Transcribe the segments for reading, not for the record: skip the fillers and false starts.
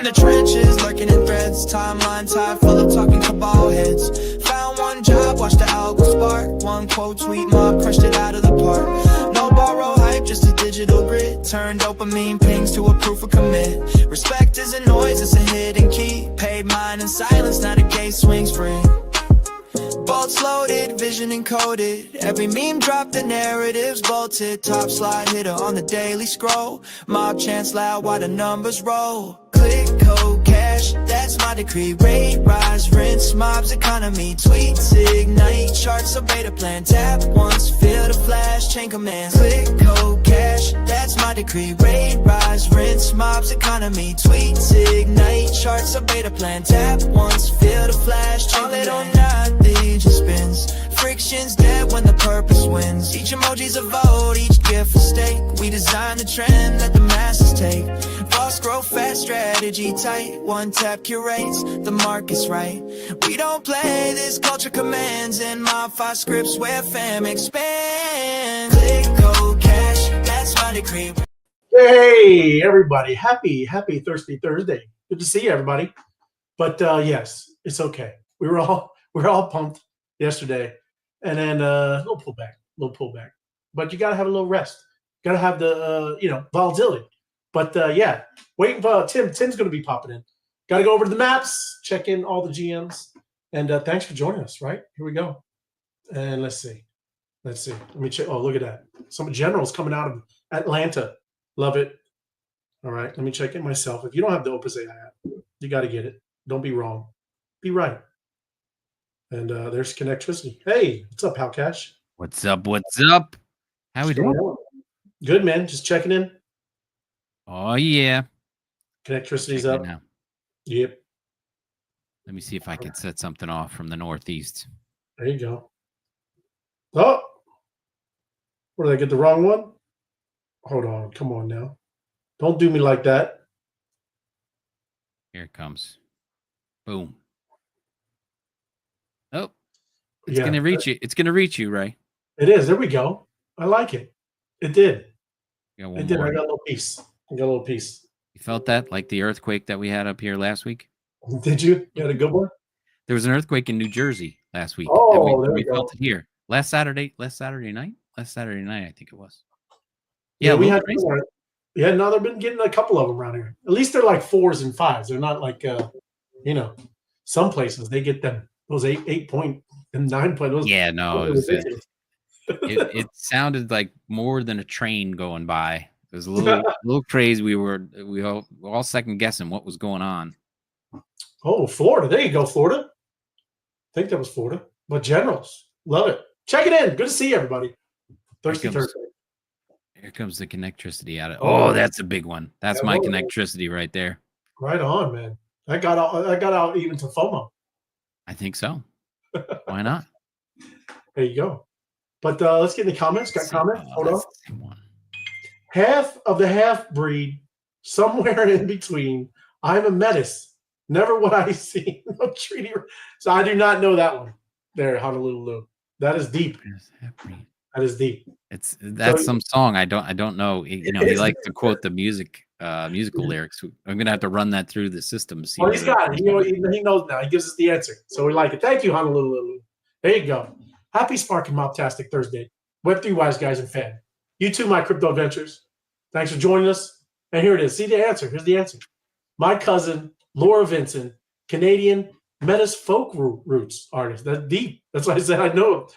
the trenches, lurking in threads. Timeline tied full of talking cabal heads. Found one job, watched the algo spark. One quote, tweet mob, crushed it out of the park. No borrow hype, just a digital grid. Turn dopamine pings to a proof of commit. Respect isn't noise, it's a hidden key. Paid mine in silence, now the gate swings free. Bolts loaded, vision encoded. Every meme dropped, the narratives bolted. Top slide hitter on the daily scroll. Mob chants loud while the numbers roll. Click code cash, that's my decree. Rate rise, rinse, mobs economy. Tweets ignite, charts a beta plan. Tap once, feel the flash, chain commands. Click code cash, that's my decree. Rate rise, rinse, mobs economy. Tweets ignite, charts a beta plan. Tap once, feel the flash, chain commands. All it or nothing just spins. Friction's dead when the purpose wins. Each emoji's a vote, each gift a stake. We design the trend that the masses take. Boss grow fast, strategy tight. One tap curates, the market's right. We don't play, this culture commands. In MOBFI scripts where fam expand. Click code cash, that's my decree. Hey everybody, happy Thirsty Thursday. Good to see you, everybody. But yes, it's okay. We were all pumped yesterday, and then a little pullback. But you gotta have a little rest. Gotta have the volatility. But yeah, waiting for Tim's gonna be popping in. Gotta go over to the maps, check in all the GMs, and thanks for joining us. Right, here we go. And let's see. Let me check. Oh, look at that. Some generals coming out of Atlanta. Love it. All right, let me check it myself. If you don't have the Opus AI app, you got to get it. Don't be wrong. Be right. And there's Connectricity. Hey, what's up, Halcash? What's up? How we doing? Good, man. Just checking in. Oh, yeah. Connectricity's up. Now. Yep. Let me see if I can set something off from the Northeast. There you go. Oh, what, did I get the wrong one? Hold on. Come on now. Don't do me like that. Here it comes. Boom. Oh, it's going to reach you. It's going to reach you, Ray. It is. There we go. I like it. It did. It did. I got a little piece. You felt that? Like the earthquake that we had up here last week? Did you? You had a good one? There was an earthquake in New Jersey last week. Oh, we felt it here. Last Saturday night, I think it was. Yeah, we had. Yeah, no, they've been getting a couple of them around here. At least they're like 4s and 5s. They're not like, some places they get them those 8-point and 9-point. Those, yeah, no, it sounded like more than a train going by. It was a little crazy. We were all second guessing what was going on. Oh, Florida! There you go, Florida. I think that was Florida. But Generals, love it. Check it in. Good to see you, everybody. Thirsty Thursday. Here comes the Connectricity out of. Oh, that's a big one. That's my Connectricity right there. Right on, man. I got out even to FOMO. I think so. Why not? There you go. But let's get in the comments. Got comments? Hold on. Half of the half breed, somewhere in between. I'm a menace. Never what I see. No treaty. So I do not know that one. There, Honolulu. That is deep. That is deep. That's some song. I don't know. He likes to quote the musical lyrics. I'm gonna have to run that through the system to see. Well, he's got it. He knows now. He gives us the answer, so we like it. Thank you, Honolulu. There you go. Happy Sparking Mobtastic Thursday. Web3 wise guys and fan. You too, my crypto adventures. Thanks for joining us. And here it is. See the answer. Here's the answer. My cousin Laura Vincent, Canadian Metis folk roots artist. That's deep. That's why I said I know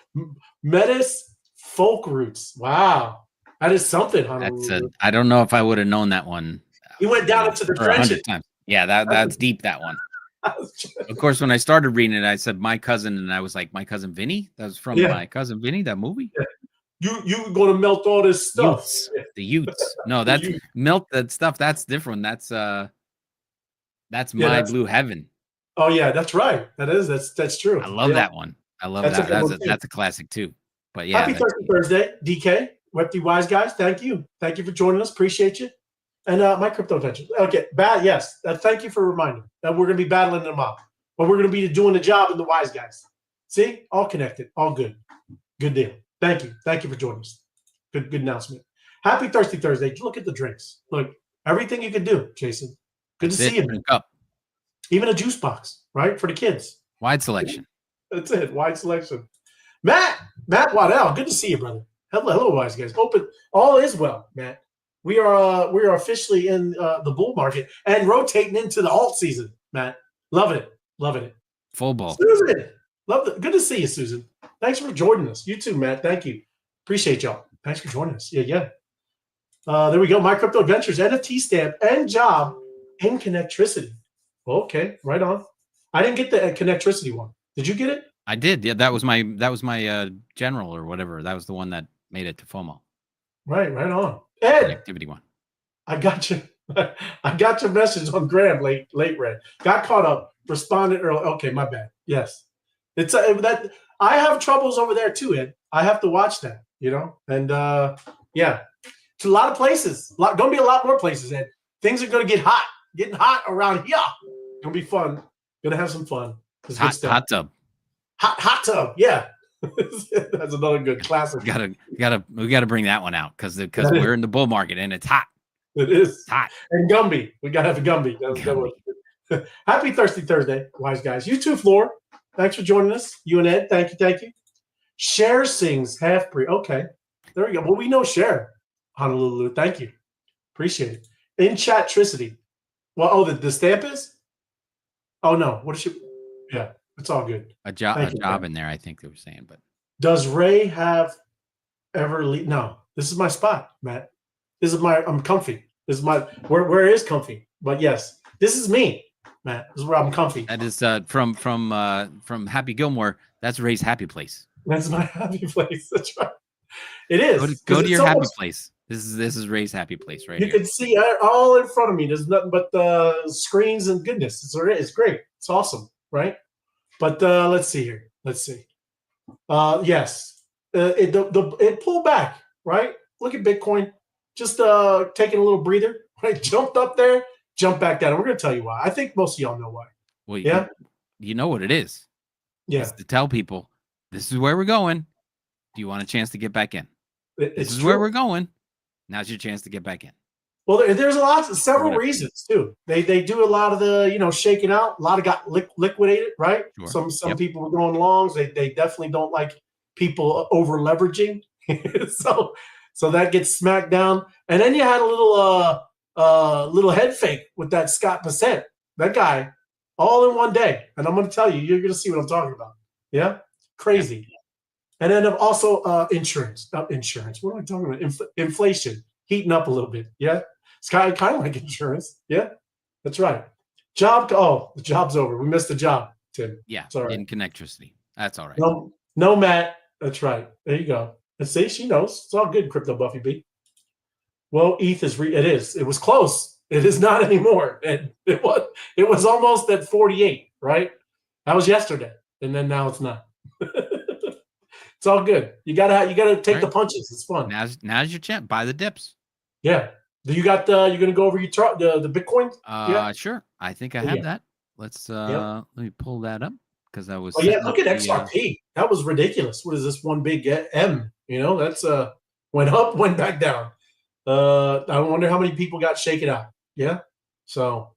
Metis folk roots. Wow, that is something. I don't know if I would have known that one. You went down into the trenches. Yeah, that's deep. That one. Of course, when I started reading it, I said my cousin, and I was like, my cousin Vinny. That was from My Cousin Vinny. That movie. Yeah. You gonna melt all this stuff? The Utes. No, that's melt that stuff. That's different. That's My Blue Heaven. Oh yeah, that's right. That's true. I love that one. I love that. That's a classic too. But yeah, happy Thursday, DK, Web3 wise guys. Thank you for joining us. Appreciate you. And my crypto adventure. Okay, yes. Thank you for reminding that we're gonna be battling them up, but we're gonna be doing the job in the wise guys. See, all connected, all good. Good deal. Thank you for joining us. Good announcement. Happy Thirsty Thursday. Look at the drinks. Look, everything you can do, Jason. Good to see you, man. Cup. Even a juice box, right? For the kids. Wide selection. That's it. Wide selection. Matt Waddell, good to see you, brother. Hello, wise guys. Hope all is well, Matt. We are officially in the bull market and rotating into the alt season, Matt. Loving it. Full bull. Susan, good to see you, Susan. Thanks for joining us. You too, Matt. Thank you. Appreciate y'all. Thanks for joining us. Yeah. There we go. My Crypto Adventures, NFT stamp and job and connectricity. Okay, right on. I didn't get the connectricity one. Did you get it? I did. Yeah, that was my general or whatever. That was the one that made it to FOMO. Right on. Ed, Connectivity one. I got you. I got your message on Graham late red. Got caught up. Responded early. Okay, my bad. Yes, it's that I have troubles over there too, Ed. I have to watch that, and yeah, it's a lot of places. Gonna be a lot more places, Ed. Things are gonna getting hot around here. Gonna be fun. Gonna have some fun. Hot tub. Hot tub. Yeah. That's another good classic. We gotta bring that one out because we're in the bull market and it's hot. It is it's hot. And Gumby. We gotta have a Gumby. That was Gumby. Happy Thirsty Thursday, wise guys. You too, Floor. Thanks for joining us. You and Ed. Thank you. Cher sings half pre. Okay. There we go. Well, we know Cher. Honolulu. Thank you. Appreciate it. In chatricity. Well, the stamp is? Oh no. What is she? Yeah. It's all good. A job in there, I think they were saying. But does Ray have ever leave? No, this is my spot, Matt. I'm comfy. This is my where is comfy? But yes, this is me, Matt. This is where I'm comfy. That is from Happy Gilmore. That's Ray's happy place. That's my happy place. That's right. It is. Go to your happy place. This is Ray's happy place right here. You can see all in front of me. There's nothing but screens and goodness. It's great. It's awesome, right? But let's see here. Let's see. Yes, it pulled back, right? Look at Bitcoin, just taking a little breather. Right, jumped up there, jumped back down. And we're gonna tell you why. I think most of y'all know why. Well, yeah, you know what it is. Yeah, it's to tell people this is where we're going. Do you want a chance to get back in? This is true. Where we're going. Now's your chance to get back in. Well, there's several reasons too. They do a lot of the shaking out. A lot of got liquidated, right? Sure. Some people were going longs. They definitely don't like people over leveraging, so that gets smacked down. And then you had a little head fake with that Scott Bessent, that guy, all in one day. And I'm going to tell you, you're going to see what I'm talking about. Yeah, crazy. Yeah. And then also insurance. What am I talking about? Inflation heating up a little bit. Yeah. It's kind of like insurance. Yeah, that's right. The job's over. We missed the job, Tim. Yeah, sorry. In connectricity. That's all right. No, Matt. That's right. There you go. Let's see. She knows. It's all good, Crypto Buffy B. Well, ETH is it is. It was close. It is not anymore. It was almost at 48, right? That was yesterday, and then now it's not. It's all good. You gotta take the punches. It's fun. Now's your chance. Buy the dips. Yeah. Do you got you're gonna go over the Bitcoin? Sure. I think I have that. Let's let me pull that up because I was. Oh yeah, look at XRP. That was ridiculous. What is this one big M? That's went up, went back down. I wonder how many people got shaken out. Yeah. So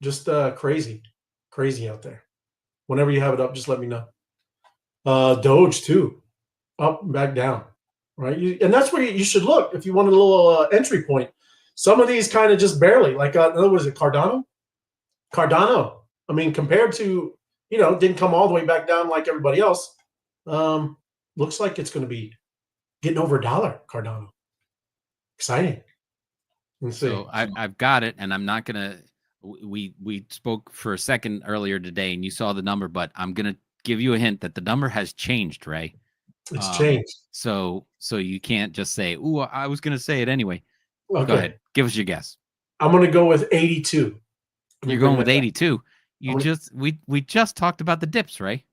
just crazy out there. Whenever you have it up, just let me know. Doge too, up and back down. Right, and that's where you should look if you want a little entry point. Some of these kind of just barely, like was it Cardano? Cardano. I mean, compared to didn't come all the way back down like everybody else. Looks like it's going to be getting over $1. Cardano. Exciting. Let's see. So I've got it, and I'm not gonna. We spoke for a second earlier today, and you saw the number, but I'm gonna give you a hint that the number has changed, Ray. It's changed. So you can't just say, "Ooh, I was going to say it anyway." Okay. Go ahead. Give us your guess. I'm going to go with 82. You're going with 82. We just talked about the dips, Ray.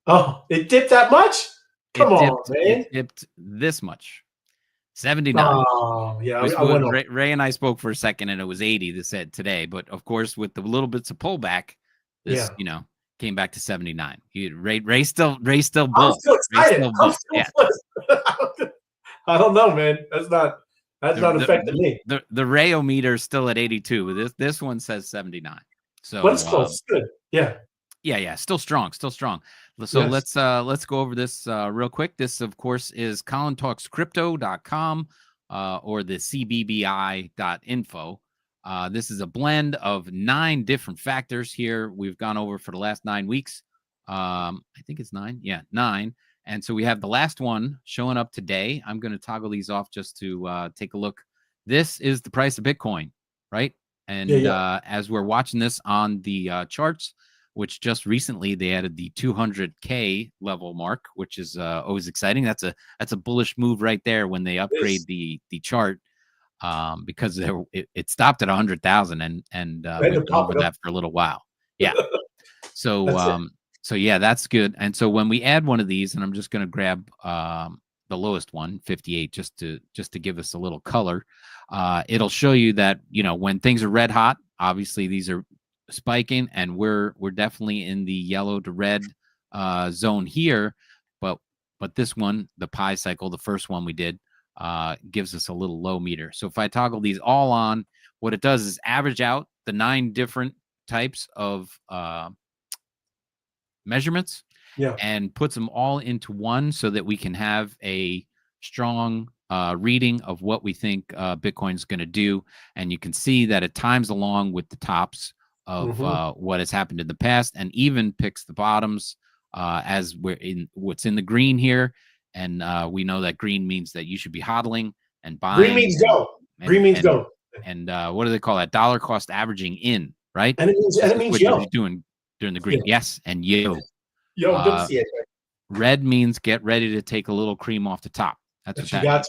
Oh, it dipped that much? Come on, man. It dipped this much. 79. Oh, yeah. Ray and I spoke for a second, and it was 80. This said today, but of course, with the little bits of pullback, this came back to 79. Ray still bull. I'm still excited. I don't know, man. That's not. That's not affecting me. The Rayo meter is still at 82. This one says 79. So But it's close. Good. Yeah. Yeah, still strong. So Yes. let's go over this real quick. This, of course, is colintalkscrypto.com or the cbbi.info. This is a blend of 9 different factors here we've gone over for the last 9 weeks. I think it's 9. Yeah, 9. And so we have the last one showing up today. I'm going to toggle these off just to take a look. This is the price of Bitcoin, right? And as we're watching this on the charts, which just recently they added the 200K level mark, which is always exciting. That's a bullish move right there when they upgrade the chart, because it stopped at 100,000 and we've been over that for a little while. Yeah. So yeah, that's good. And so when we add one of these, and I'm just going to grab the lowest one, 58, just to give us a little color, it'll show you that, when things are red hot, obviously these are spiking, and we're definitely in the yellow to red zone here. But this one, the pi cycle, the first one we did, gives us a little low meter. So if I toggle these all on, what it does is average out the 9 different types of measurements, and puts them all into one so that we can have a strong reading of what we think Bitcoin is going to do. And you can see that it times along with the tops of what has happened in the past, and even picks the bottoms as we're in what's in the green here. And we know that green means that you should be hodling and buying. Green means go. Green means go. And what do they call that? Dollar cost averaging in, right? And it means yo. You're doing during the green. Yes, and yo. Yo, good to see it. Red means get ready to take a little cream off the top. That's what that means,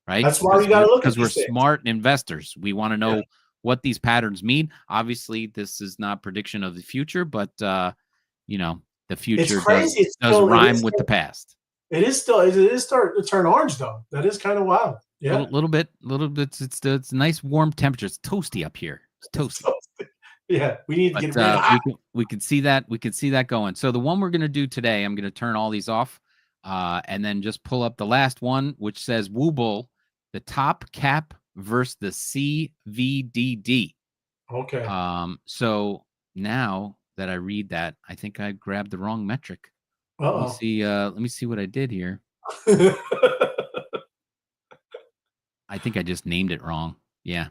right? That's why we got to look at because we're smart investors. We want to know what these patterns mean. Obviously, this is not prediction of the future, but the future does rhyme with the past. It is starting to turn orange, though. That is kind of wild. Yeah, a little bit. It's a nice warm temperature. It's toasty up here. It's toasty. Yeah, we need to get rid of we can see that. We can see that going. So the one we're going to do today, I'm going to turn all these off, and then just pull up the last one, which says Woobull, the top cap versus the CVDD. Okay. So now that I read that, I think I grabbed the wrong metric. Let me see what I did here. I think I just named it wrong. Yeah.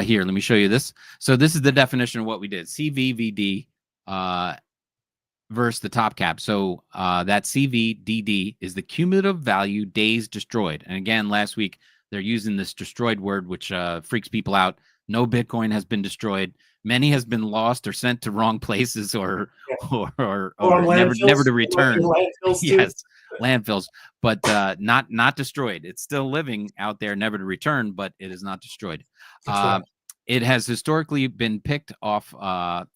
Here, let me show you this. So this is the definition of what we did. CVVD versus the top cap. So that CVDD is the cumulative value days destroyed. And again, last week, they're using this destroyed word, which freaks people out. No Bitcoin has been destroyed. Many has been lost or sent to wrong places or never to return. Yes, landfills, but not destroyed. It's still living out there, never to return, but it is not destroyed. It has historically been picked off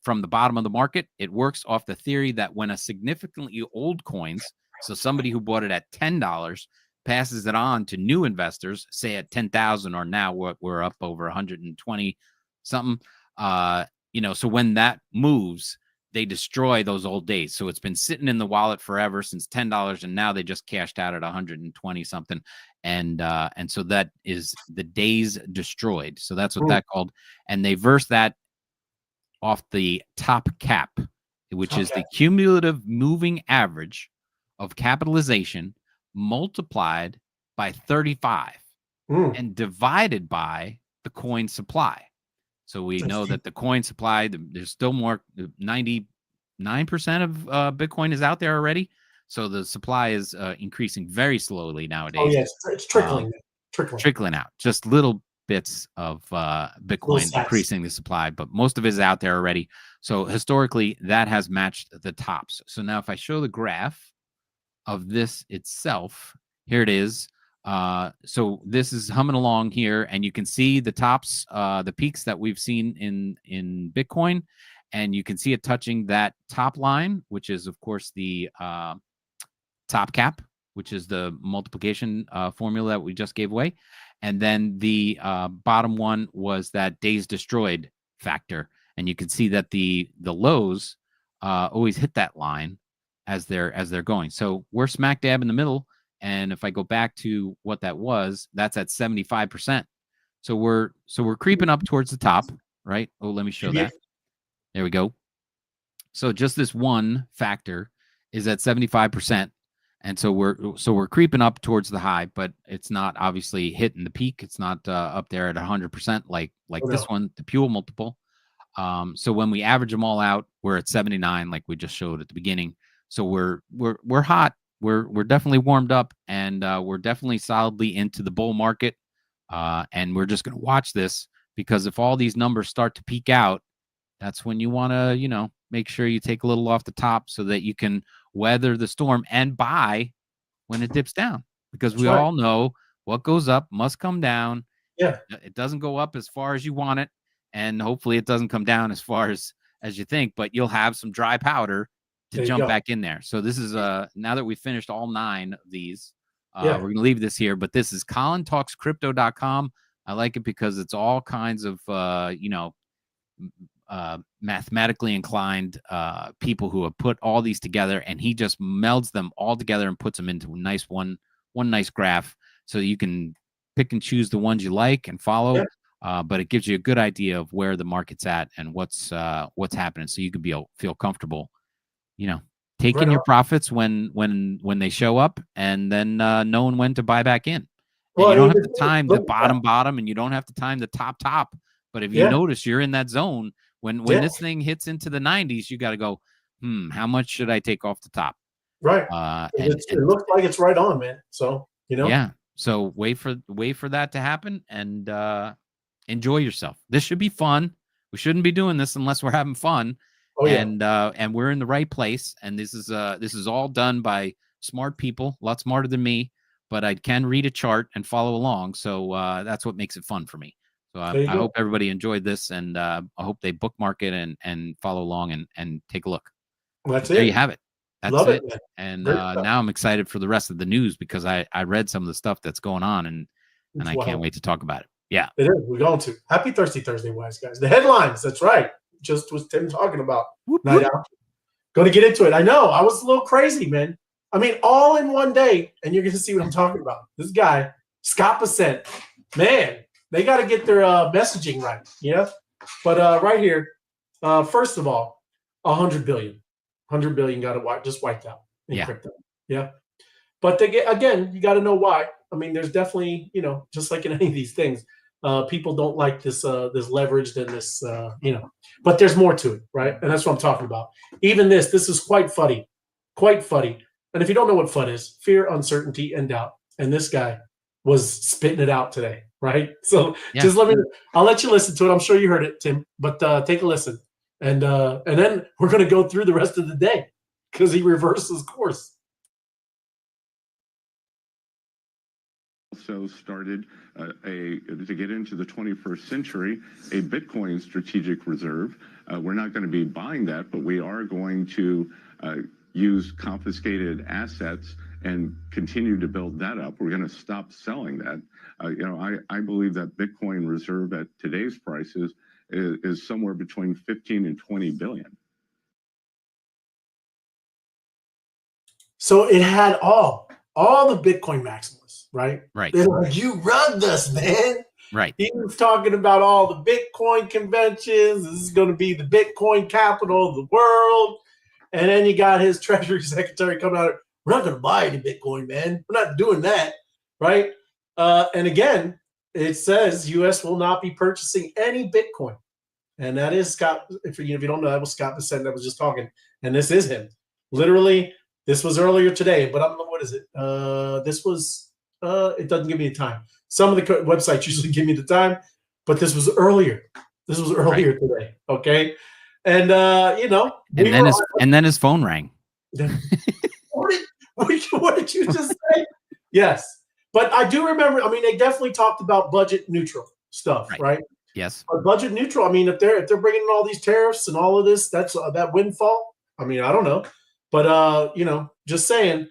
from the bottom of the market. It works off the theory that when a significantly old coins, so somebody who bought it at $10 passes it on to new investors, say at 10,000, or now we're up over 120 something. So when that moves, they destroy those old days. So it's been sitting in the wallet forever since $10, and now they just cashed out at 120 something, and so that is the days destroyed. So that's what that called, and they verse that off the top cap, which is the cumulative moving average of capitalization multiplied by 35 and divided by the coin supply. So we know that the coin supply, there's still more, 99% of Bitcoin is out there already. So the supply is increasing very slowly nowadays. Oh, yes, it's trickling out. Just little bits of Bitcoin increasing the supply, but most of it is out there already. So historically, that has matched the tops. So now if I show the graph of this itself, here it is. So this is humming along here, and you can see the tops, the peaks that we've seen in Bitcoin, and you can see it touching that top line, which is of course the top cap, which is the multiplication formula that we just gave away, and then the bottom one was that days destroyed factor, and you can see that the lows always hit that line as they're going. So we're smack dab in the middle. And if I go back to what that was, that's at 75%. So we're creeping up towards the top, right? Oh, let me show that. There we go. So just this one factor is at 75%. And so we're creeping up towards the high, but it's not obviously hitting the peak. It's not up there at 100% like this one, the Puell multiple. So when we average them all out, we're at 79, like we just showed at the beginning. So we're hot. We're definitely warmed up, and we're definitely solidly into the bull market. And we're just going to watch this, because if all these numbers start to peak out, that's when you want to, make sure you take a little off the top so that you can weather the storm and buy when it dips down, because we all know what goes up must come down. Yeah. It doesn't go up as far as you want it, and hopefully it doesn't come down as far as you think, but you'll have some dry powder to jump back in there. So this is now that we've finished all 9 of these, we're going to leave this here, but this is colintalkscrypto.com. I like it because it's all kinds of mathematically inclined people who have put all these together, and he just melds them all together and puts them into a nice one nice graph, so you can pick and choose the ones you like and follow. But it gives you a good idea of where the market's at and what's happening, so you can feel comfortable, taking your profits when they show up, and then knowing when to buy back in. And you don't have to time the bottom, and you don't have to time the top. But if you notice you're in that zone, when this thing hits into the 90s, you got to go, how much should I take off the top? Right. It looks like it's right on, man. So, Yeah. So wait for that to happen, and enjoy yourself. This should be fun. We shouldn't be doing this unless we're having fun. And we're in the right place. And this is all done by smart people, a lot smarter than me, but I can read a chart and follow along. So that's what makes it fun for me. So I hope everybody enjoyed this, and I hope they bookmark it and follow along and take a look. There you have it. That's it. And now I'm excited for the rest of the news, because I read some of the stuff that's going on, and I can't wait to talk about it. Yeah. It is. We're going to. Happy Thirsty Thursday, wise guys. The headlines. That's right. Just was Tim talking about. Going to get into it. I know. I was a little crazy, man. I mean, all in one day, and you're going to see what I'm talking about. This guy, Scott Bessent, man, they got to get their messaging right, But right here, first of all, 100 billion got just wiped out in crypto. Yeah. But again, you got to know why. I mean, there's definitely, just like in any of these things, people don't like this leveraged and this, but there's more to it, right? And that's what I'm talking about. Even this is quite funny. And if you don't know what FUD is, fear, uncertainty, and doubt. And this guy was spitting it out today, right? So just I'll let you listen to it. I'm sure you heard it, Tim, but take a listen. And then we're going to go through the rest of the day, because he reverses course. Also started to get into the 21st century, a Bitcoin strategic reserve. We're not going to be buying that, but we are going to use confiscated assets and continue to build that up. We're going to stop selling that. I believe that Bitcoin reserve at today's prices is somewhere between 15 and 20 billion. So it had all the Bitcoin maximalists, right? Right. They're like, you run this, man. Right. He was talking about all the Bitcoin conventions. This is going to be the Bitcoin capital of the world. And then you got his Treasury Secretary coming out. We're not going to buy any Bitcoin, man. We're not doing that, right? And again, it says U.S. will not be purchasing any Bitcoin. And that is Scott. If you don't know, that was Scott Bessent that was just talking. And this is him. Literally, this was earlier today. But what is it? This was, it doesn't give me the time. Some of the websites usually give me the time. But this was earlier. This was earlier today. Okay. And, and then his phone rang. What did you just say? Yes. But I do remember, I mean, they definitely talked about budget neutral stuff, right? Yes. But budget neutral, I mean, if they're bringing in all these tariffs and all of this, that's that windfall. I mean, I don't know. But, just saying,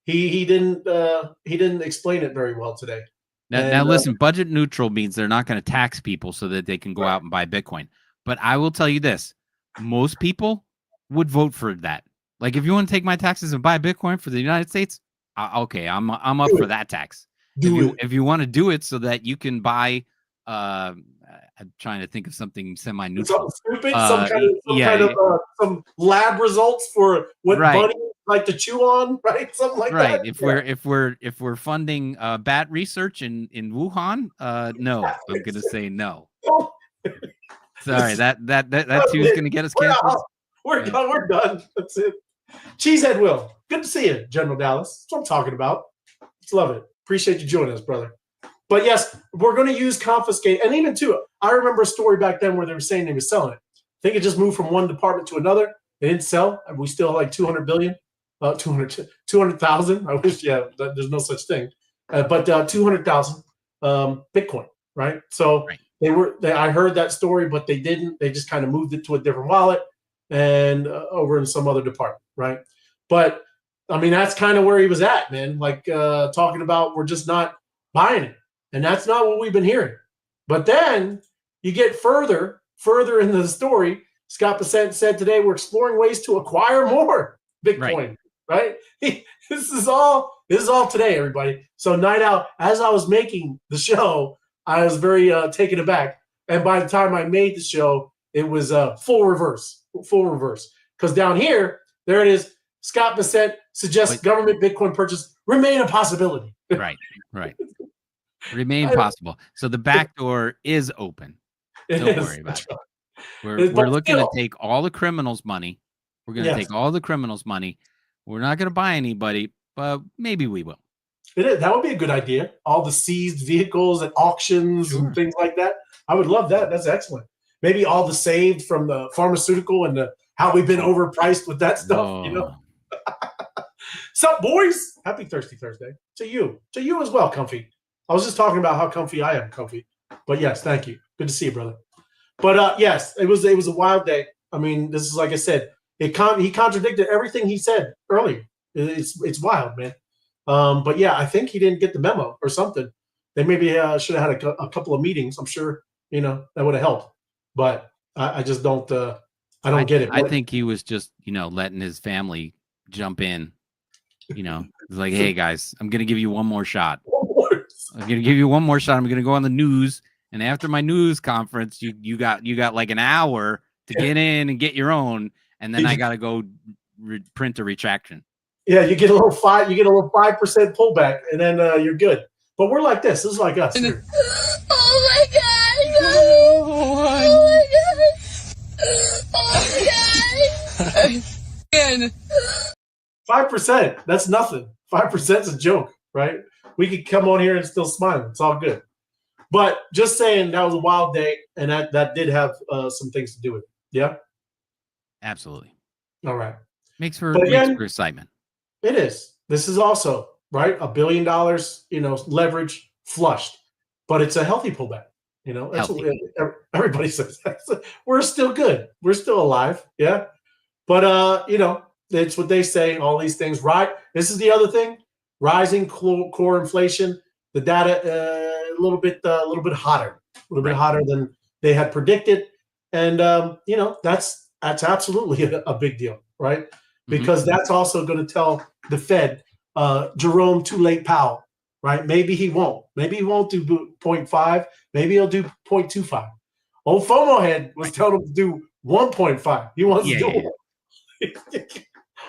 he didn't explain it very well today. Now listen, budget neutral means they're not going to tax people so that they can go out and buy Bitcoin. But I will tell you this. Most people would vote for that. Like, if you want to take my taxes and buy Bitcoin for the United States, Okay, I'm up Do for it. that tax. Do it. If you want to do it so that you can buy, I'm trying to think of something semi-neutral. Something stupid, some Yeah, kind of some lab results for what right. bunnies like to chew on, right? Something like Right. that. If we're funding bat research in Wuhan, no, I'm gonna say no. Sorry, that too is gonna get us canceled. We're done. We're done. That's it. Cheesehead Will, good to see you, General Dallas. That's what I'm talking about. Just love it. Appreciate you joining us, brother. But yes, we're going to use confiscate. And even too, I remember a story back then where they were saying they were selling it. I think it just moved from one department to another. They didn't sell. And we still have like 200 billion, 200,000. I wish, there's no such thing. But 200,000 Bitcoin, right? So Right. I heard that story, but they didn't. They just kind of moved it to a different wallet and over in some other department, right? But I mean, that's kind of where he was at, man. Like talking about we're just not buying it. And that's not what we've been hearing. But then you get further into the story. Scott Bessent said today we're exploring ways to acquire more Bitcoin, right? This is all today, everybody. So night out, as I was making the show, I was very taken aback. And by the time I made the show, it was full reverse. Because down here, there it is. Scott Bessent suggests government Bitcoin purchase remain a possibility. Right. Remain possible. So the back door is open. Don't worry about it. We're looking to take all the criminals' money. We're going to take all the criminals' money. We're not going to buy anybody, but maybe we will. That would be a good idea. All the seized vehicles at auctions and things like that. I would love that. That's excellent. Maybe all the saved from the pharmaceutical and how we've been overpriced with that stuff, you know. Sup, boys? Happy Thirsty Thursday to you as well, Comfy. I was just talking about how comfy I am, Comfy. But yes, thank you. Good to see you, brother. But yes, it was a wild day. I mean, this is like I said, he contradicted everything he said earlier. It's wild, man. But yeah, I think he didn't get the memo or something. They maybe should have had a couple of meetings. I'm sure that would have helped. But I just don't. I don't get it. I think he was just letting his family jump in. It's like, hey guys, I'm gonna give you one more shot. I'm gonna give you one more shot. I'm gonna go on the news, and after my news conference, you got like an hour to get in and get your own, and then I gotta go print a retraction. Yeah, you get a little 5% pullback, and then you're good. But we're like this. This is like us. Oh my god! Oh my god! Oh my god! 5%. That's nothing. 5% is a joke, right? We could come on here and still smile. It's all good. But just saying, that was a wild day, and that did have some things to do with it. Yeah? Absolutely. All right. Makes for excitement. It is. This is also, right, $1 billion, leverage flushed. But it's a healthy pullback. That's what everybody says. We're still good. We're still alive. Yeah? But, it's what they say, all these things. Right? This is the other thing. Rising core inflation, the data a little bit hotter, bit hotter than they had predicted, and that's absolutely a big deal, right? Because that's also going to tell the Fed, Jerome too late Powell, right? Maybe he won't do 0.5, maybe he'll do 0.25. Old FOMO head was telling him to do 1.5. He wants to do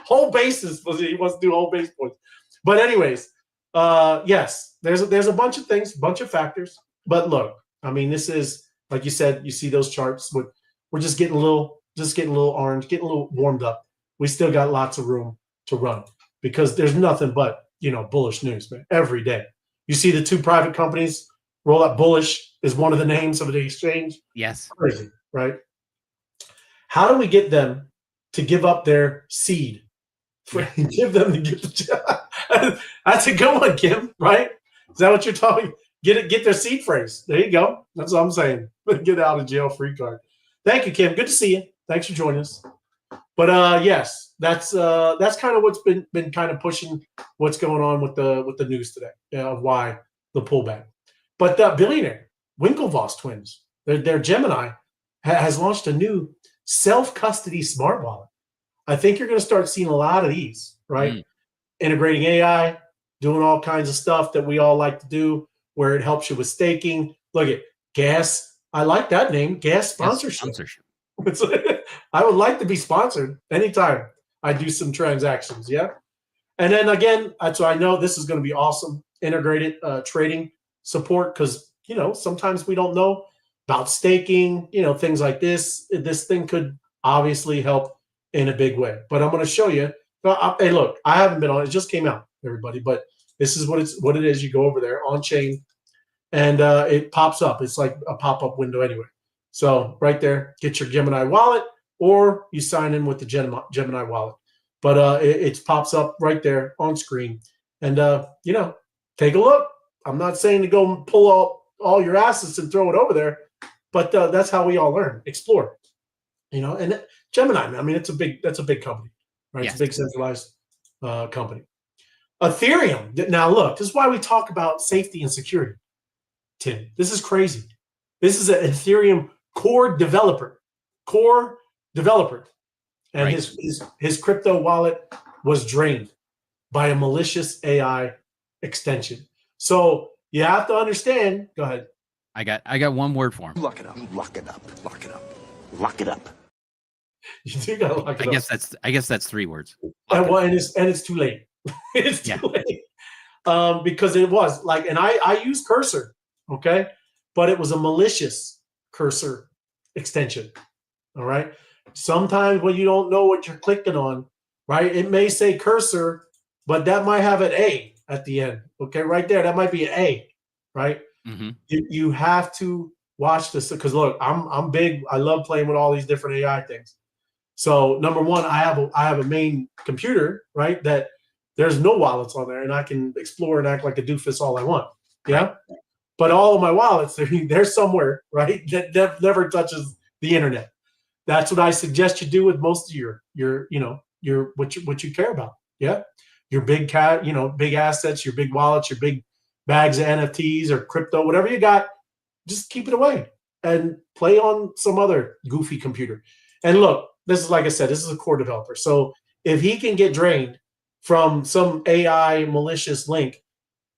whole basis. He wants to do whole base points. But anyways, yes, there's a bunch of things, bunch of factors. But look, I mean, this is like you said. You see those charts. We're just getting a little orange, getting a little warmed up. We still got lots of room to run because there's nothing but bullish news, man. Every day, you see the two private companies roll up. Bullish is one of the names of the exchange. Yes, crazy, right? How do we get them to give up their seed? Give them to get the job. That's a good one, Kim, right? Is that what you're talking? Get their seed phrase. There you go. That's what I'm saying. Get out of jail free card. Thank you, Kim. Good to see you. Thanks for joining us. But yes, that's kind of what's been kind of pushing what's going on with the news today. Of why the pullback. But the billionaire Winklevoss twins, their Gemini has launched a new self-custody smart wallet. I think you're going to start seeing a lot of these, right? Integrating AI, doing all kinds of stuff that we all like to do, where it helps you with staking. Look at gas. I like that name, gas sponsorship. I would like to be sponsored anytime I do some transactions. Yeah. And then again, so I know this is going to be awesome. Integrated trading support, because sometimes we don't know about staking, things like this. This thing could obviously help in a big way. But I'm going to show you. Hey, look, I haven't been on. It just came out, everybody. But this is what it is. You go over there on chain, and it pops up. It's like a pop-up window anyway. So right there, get your Gemini wallet, or you sign in with the Gemini wallet. But it pops up right there on screen, and take a look. I'm not saying to go pull all your assets and throw it over there, but that's how we all learn, explore. And Gemini, I mean, that's a big company, right? Yes. It's a big centralized company. Ethereum. Now look, this is why we talk about safety and security, Tim. This is crazy. This is an Ethereum core developer, and right. his crypto wallet was drained by a malicious AI extension. So you have to understand. Go ahead. I got one word for him. Lock it up. Lock it up. Lock it up. Lock it up. You do gotta lock it up. I guess that's 3 words. And it's too late. It's too late. Because it was like, and I use Cursor, okay, but it was a malicious Cursor extension. All right. Sometimes when you don't know what you're clicking on, right, it may say Cursor, but that might have an A at the end. Okay, right there, that might be an A, right? Mm-hmm. You have to watch this, because look, I'm big. I love playing with all these different AI things. So number one, I have a main computer, right, that there's no wallets on there, and I can explore and act like a doofus all I want. Yeah. But all of my wallets, they're somewhere, right, that never touches the internet. That's what I suggest you do with most of your what you care about. Yeah. Your big big assets, your big wallets, your big bags of NFTs or crypto, whatever you got, just keep it away and play on some other goofy computer. And look, this is, like I said, this is a core developer. So if he can get drained from some AI malicious link,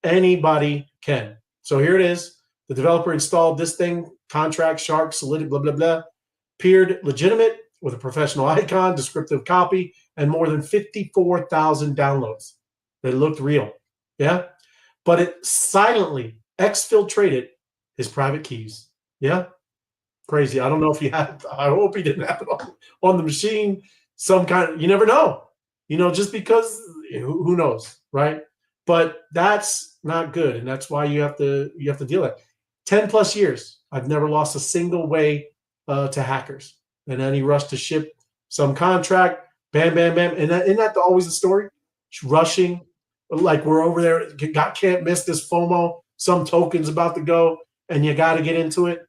anybody can. So here it is. The developer installed this thing, contract, shark, solidity, blah, blah, blah. Appeared legitimate with a professional icon, descriptive copy, and more than 54,000 downloads. They looked real. Yeah. But it silently exfiltrated his private keys. Yeah. Crazy. I don't know if he had, I hope he didn't have it on the machine. Some kind of, you never know. Just because, who knows, right? But that's not good. And that's why you have to deal with it. 10 plus years, I've never lost a single way to hackers. And then he rushed to ship some contract, bam, bam, bam. And isn't that always the story? Rushing, like we're over there, can't miss this FOMO, some token's about to go, and you got to get into it.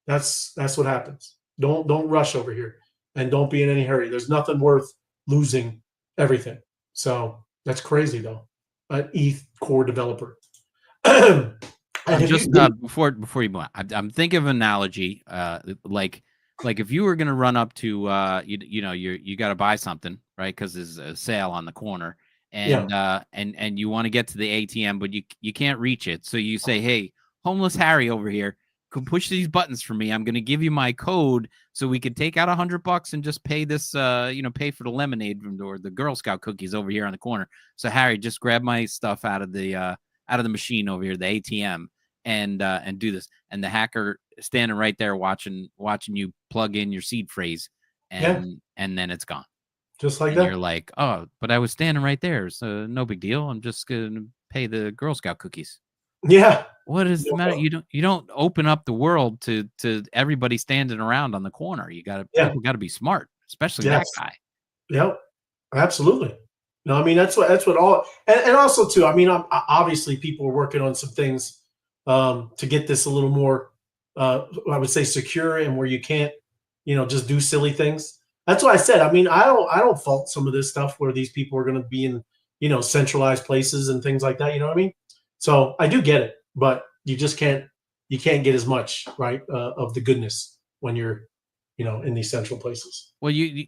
That's what happens. Don't rush over here, and don't be in any hurry. There's nothing worth losing everything. So that's crazy, though. An ETH core developer. I'm just before you move on, I'm thinking of an analogy, like if you were going to run up to you got to buy something, right, because there's a sale on the corner, and and you want to get to the ATM, but you can't reach it, so you say, hey, homeless Harry over here, can push these buttons for me. I'm going to give you my code so we could take out $100 and just pay this, pay for the lemonade or the Girl Scout cookies over here on the corner. So Harry, just grab my stuff out of the machine over here, the ATM, and do this. And the hacker standing right there watching you plug in your seed phrase, and then it's gone. Just like and that. You're like, oh, but I was standing right there, so no big deal. I'm just gonna pay the Girl Scout cookies. Yeah. What is the matter? You don't open up the world to everybody standing around on the corner. People gotta be smart, especially that guy. Yep, absolutely. No, I mean that's what all, and also too. I mean, obviously people are working on some things to get this a little more, I would say, secure, and where you can't, just do silly things. That's what I said. I mean, I don't fault some of this stuff where these people are going to be in, centralized places and things like that. You know what I mean? So I do get it, but you just can't get as much, right, of the goodness when you're, in these central places. Well, you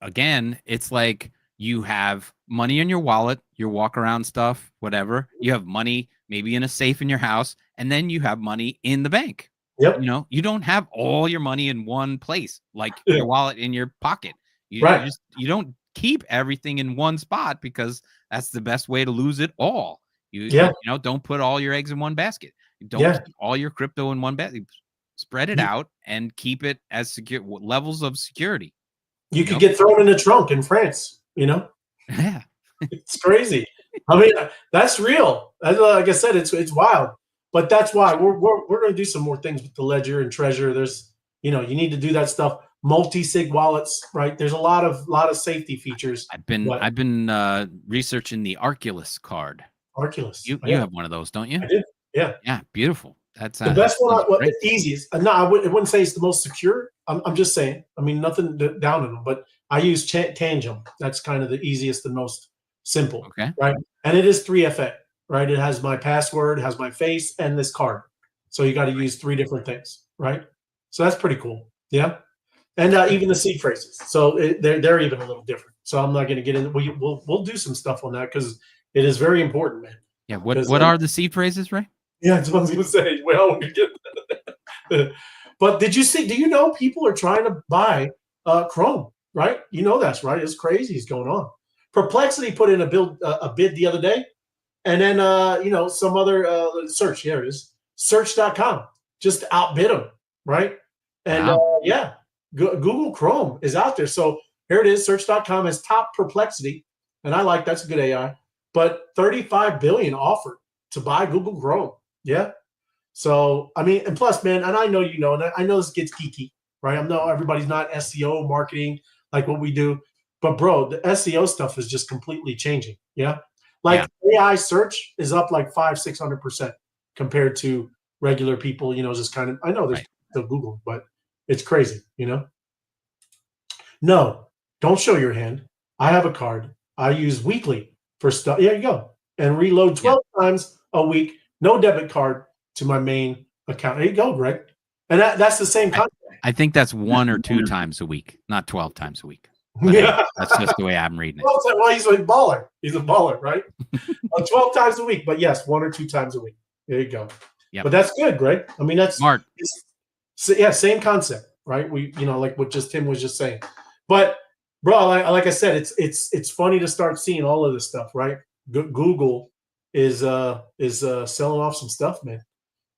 again, it's like you have money in your wallet, your walk around stuff, whatever. You have money maybe in a safe in your house, and then you have money in the bank. Yep. You know, you don't have all your money in one place, like Yeah. your wallet in your pocket. Right. You don't keep everything in one spot because that's the best way to lose it all. Yeah. You know, don't put all your eggs in one basket. Don't Yeah. keep all your crypto in one basket. Spread it out and keep it as secure levels of security. You could get thrown in the trunk in France, you know? Yeah. It's crazy. I mean, that's real. Like I said, it's wild. But that's why we're going to do some more things with the ledger and treasure. There's, you know, you need to do that stuff. Multi-sig wallets, right? There's a lot of safety features. I've been researching the Arculus card. Arculus. You have one of those, don't you? I do. Yeah. Yeah, beautiful. That's the best one. The easiest. No, I wouldn't say it's the most secure. I'm just saying. I mean, nothing down on them, but I use Tangem. That's kind of the easiest and most simple. Okay. Right. And it is 3FA. Right. It has my password, has my face, and this card. So you got to use 3 different things. Right. So that's pretty cool. Yeah. And even the seed phrases. So they're even a little different. So I'm not going to get into. We'll do some stuff on that because it is very important, man. Yeah. What are the seed phrases, Ray? Yeah, that's what I was going to say. Well, we get that. But do you know people are trying to buy Chrome, right? You know that's right. It's crazy. It's going on. Perplexity put in a bid the other day. And then, some other search. Here it is. Search.com just outbid them, right? And wow. Google Chrome is out there. So here it is. Search.com has top Perplexity. And I like that's a good AI. But $35 billion offered to buy Google Chrome. Yeah. So, I mean, and plus, man, and I know you know, and I know this gets geeky, right? I know everybody's not SEO marketing like what we do. But, bro, the SEO stuff is just completely changing. Yeah. Like AI search is up like 500-600% compared to regular people, you know, just kind of, I know there's still Google, but it's crazy, you know? No, don't show your hand. I have a card I use weekly for stuff. There you go. And reload 12 times a week. No debit card to my main account. There you go, Greg. And that's the same concept. I think that's 1 or 2 times a week, not 12 times a week. Yeah, that's just the way I'm reading it. Well, he's a baller. He's a baller, right? 12 times a week, but yes, 1 or 2 times a week. There you go. Yeah, but that's good, Greg. I mean, that's smart. Yeah, same concept, right? We, you know, like what just Tim was just saying. But, bro, like I said, it's funny to start seeing all of this stuff, right? Google is selling off some stuff, man.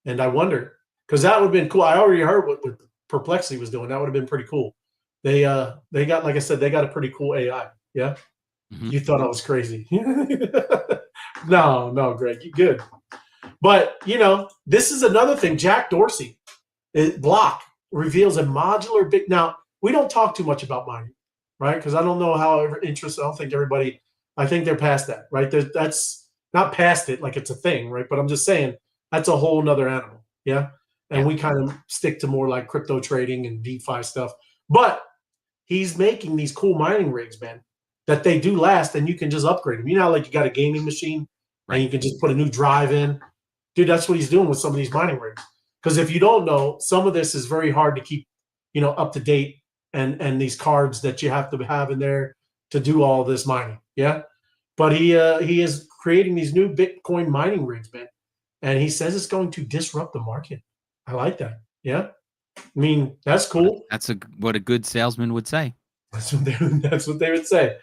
And I wonder, because that would have been cool. I already heard what Perplexity was doing. That would have been pretty cool. They got, like I said, they got a pretty cool AI. Yeah. Mm-hmm. You thought I was crazy. No, Greg, you good. But, you know, this is another thing. Jack Dorsey, Block, reveals a modular big. Now, we don't talk too much about mining, right? Because I don't know how interested. I don't think everybody, I think they're past that, right? That's not past it like it's a thing, right? But I'm just saying that's a whole nother animal. Yeah. And we kind of stick to more like crypto trading and DeFi stuff. But he's making these cool mining rigs, man, that they do last, and you can just upgrade them. You know how, like, you got a gaming machine and you can just put a new drive in? Dude, that's what he's doing with some of these mining rigs. Because if you don't know, some of this is very hard to keep, you know, up to date, and these cards that you have to have in there to do all this mining. Yeah. But he is creating these new Bitcoin mining rigs, man. And he says it's going to disrupt the market. I like that. Yeah. I mean, that's cool. That's what a good salesman would say. That's what they would say.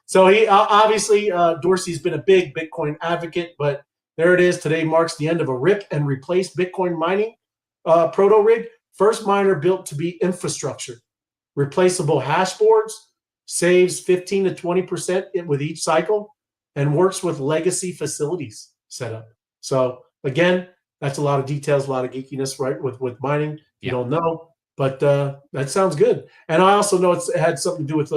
So he obviously, Dorsey's been a big Bitcoin advocate, but there it is. Today marks the end of a rip and replace Bitcoin mining proto rig. First miner built to be infrastructure. Replaceable hash boards, saves 15 to 20% with each cycle, and works with legacy facilities setup. So again, that's a lot of details, a lot of geekiness, right? With mining, you don't know, but that sounds good. And I also know it had something to do with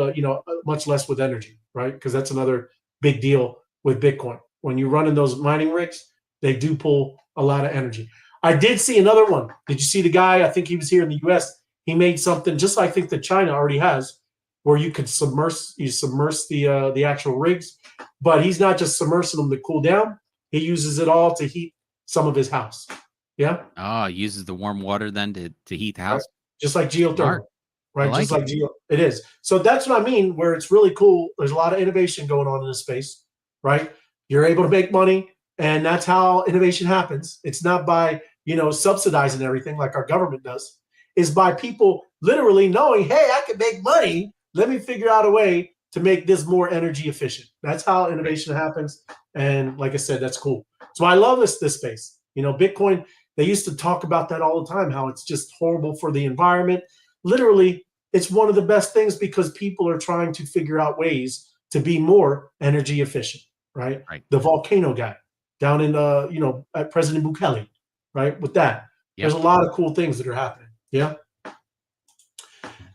much less with energy, right? Because that's another big deal with Bitcoin. When you run in those mining rigs, they do pull a lot of energy. I did see another one. Did you see the guy? I think he was here in the U.S. He made something just like I think that China already has, where you could submerge the actual rigs, but he's not just submersing them to cool down. He uses it all to heat some of his house. Yeah. Oh, he uses the warm water then to heat the house. Right. Just like geothermal. right? like Just like it is. So that's what I mean, where it's really cool. There's a lot of innovation going on in this space, right? You're able to make money, and that's how innovation happens. It's not by, subsidizing everything like our government does. It's by people literally knowing, hey, I can make money. Let me figure out a way to make this more energy efficient. That's how innovation happens. And like I said, that's cool. So I love this space. Bitcoin, they used to talk about that all the time, how it's just horrible for the environment. Literally, it's one of the best things because people are trying to figure out ways to be more energy efficient, right? The volcano guy down in, at President Bukele, right? With that, there's a lot of cool things that are happening. Yeah.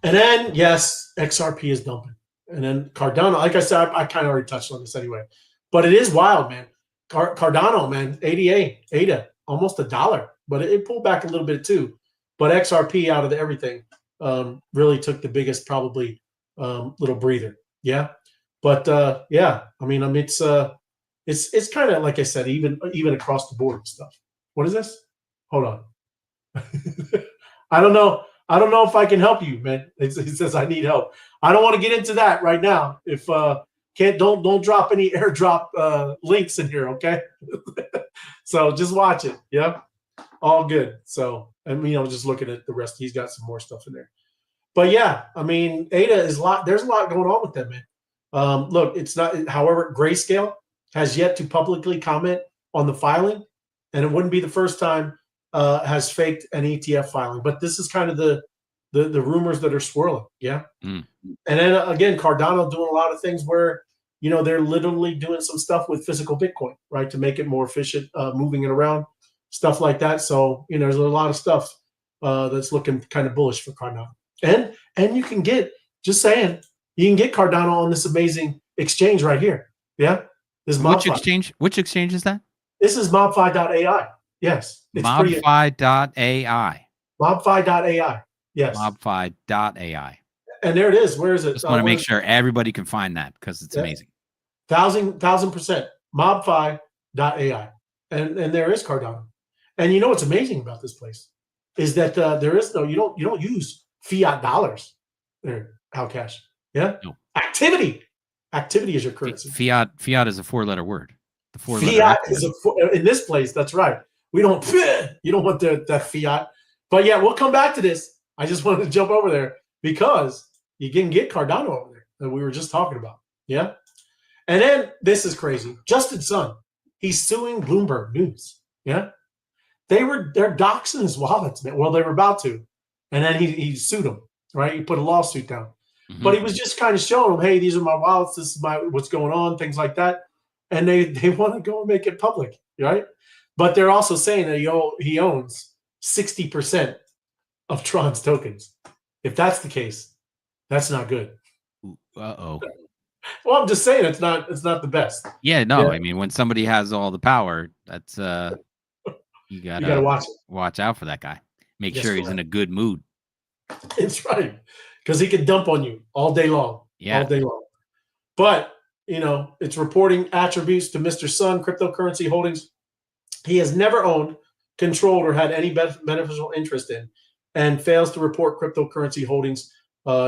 And then, yes, XRP is dumping. And then Cardano, like I said, I kind of already touched on this anyway, but it is wild, man. Cardano, man, ADA, almost $1, but it pulled back a little bit too. But XRP out of everything really took the biggest, probably little breather. Yeah. But yeah, I mean, it's kind of like I said, even across the board stuff. What is this? Hold on. I don't know if I can help you, man. It says I need help. I don't want to get into that right now. If don't drop any airdrop links in here, okay? So just watch it. Yeah, all good. So just looking at the rest. He's got some more stuff in there. But yeah, I mean, ADA is there's a lot going on with them, man. Look, it's not. However, Grayscale has yet to publicly comment on the filing, and it wouldn't be the first time has faked an ETF filing. But this is kind of the rumors that are swirling. Yeah. And then again, Cardano doing a lot of things where, they're literally doing some stuff with physical Bitcoin, right? To make it more efficient, moving it around, stuff like that. So, there's a lot of stuff that's looking kind of bullish for Cardano. And you can get, just saying, you can get Cardano on this amazing exchange right here. Yeah. This Which exchange is that? This is MOBFI.ai. Yes. MOBFI.ai. MOBFI.ai. Yes. MOBFI.ai. And there it is. Where is it? Just want to make sure everybody can find that because it's amazing. 1,000%. MOBFI.ai. And there is Cardano. And what's amazing about this place is that there is you don't use fiat dollars there, Cash. Yeah. No. Activity is your currency. Fiat is a 4-letter word. The fiat is in this place. That's right. We don't. You don't want that fiat. But yeah, we'll come back to this. I just wanted to jump over there because you can get Cardano over there that we were just talking about. Yeah. And then this is crazy. Justin Sun, he's suing Bloomberg News. Yeah. They're doxing his wallets, man. Well, they were about to. And then he sued them, right? He put a lawsuit down. But he was just kind of showing them, hey, these are my wallets. This is what's going on, things like that. And they want to go and make it public, right? But they're also saying that he owns 60% of Tron's tokens. If that's the case, that's not good. Uh-oh. Well, I'm just saying it's not the best. Yeah, no. Yeah. I mean, when somebody has all the power, that's you gotta watch out for that guy. Make sure he's in a good mood. It's right. Because he can dump on you all day long. Yeah. All day long. But, it's reporting attributes to Mr. Sun cryptocurrency holdings he has never owned, controlled, or had any beneficial interest in, and fails to report cryptocurrency holdings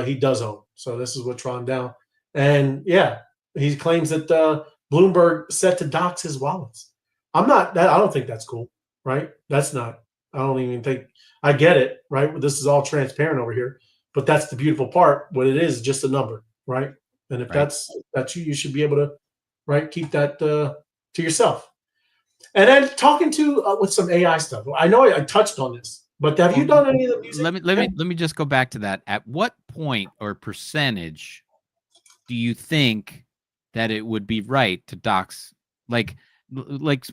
he does own. So this is what Tron down. And yeah, he claims that Bloomberg set to dox his wallets. I don't think that's cool, right? That's not. I don't even think. I get it, right? This is all transparent over here. But that's the beautiful part. What it is just a number, right? And if that's you should be able to, right, keep that to yourself. And then talking to with some AI stuff. I know I touched on this, but have you done any of the music? Let me just go back to that. At what point or percentage do you think that it would be right to dox? Like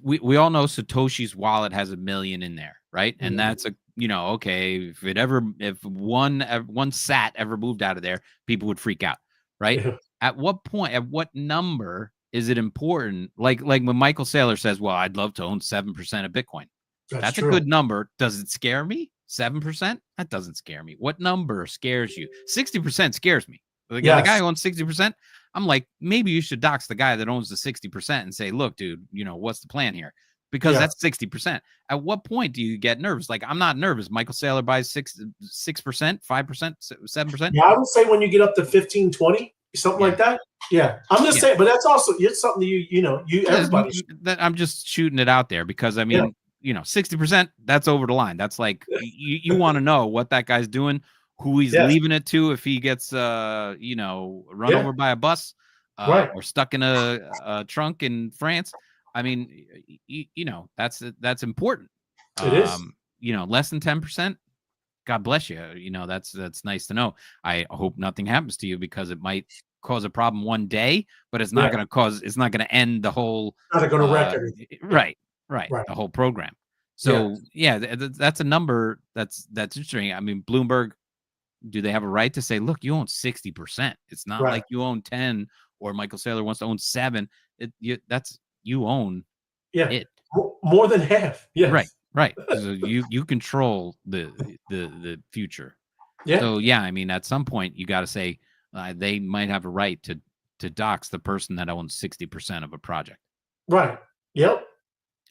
we all know Satoshi's wallet has 1 million in there, right? And that's okay, if one sat ever moved out of there, people would freak out, right? Yeah. At what point, at what number is it important? Like when Michael Saylor says, well, I'd love to own 7% of Bitcoin. That's a good number. Does it scare me? 7%? That doesn't scare me. What number scares you? 60% scares me. The guy who owns 60%, I'm like, maybe you should dox the guy that owns the 60% and say, look, dude, what's the plan here? because Yeah. that's 60%. At what point do you get nervous? Like, I'm not nervous. Michael Saylor buys 6%, 5%, 7%. Yeah, I would say when you get up to 15, 20, something like that. Yeah, I'm just saying, but that's also it's something that everybody. I'm just shooting it out there because I mean, 60%, that's over the line. That's like you want to know what that guy's doing, who he's leaving it to if he gets run over by a bus or stuck in a trunk in France. I mean, that's important. It is. Less than 10%. God bless you. That's nice to know. I hope nothing happens to you because it might cause a problem one day, but it's not going to it's not going to end the whole. Not going to wreck everything. Right. The whole program. So that's a number that's interesting. I mean, Bloomberg, do they have a right to say, look, you own 60%? It's not like you own 10 or Michael Saylor wants to own 7. You own it. More than half. Yes. Right. So you control the future. Yeah. So I mean, at some point you got to say they might have a right to dox the person that owns 60% of a project. Right. Yep.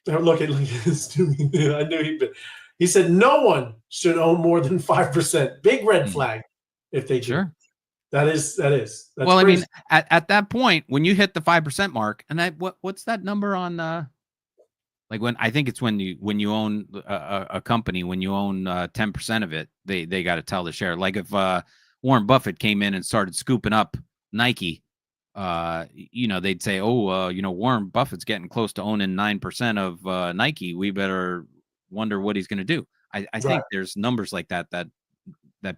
Look at this. I knew he said no one should own more than 5%. Big red flag if they do. Sure. That is. That's well, crazy. I mean, at that point, when you hit the 5% mark, and what's that number on? Like when I think it's when you own a company, when you own 10% of it, they got to tell the share. Like if Warren Buffett came in and started scooping up Nike, they'd say, Warren Buffett's getting close to owning 9% of Nike. We better wonder what he's going to do. I think there's numbers like that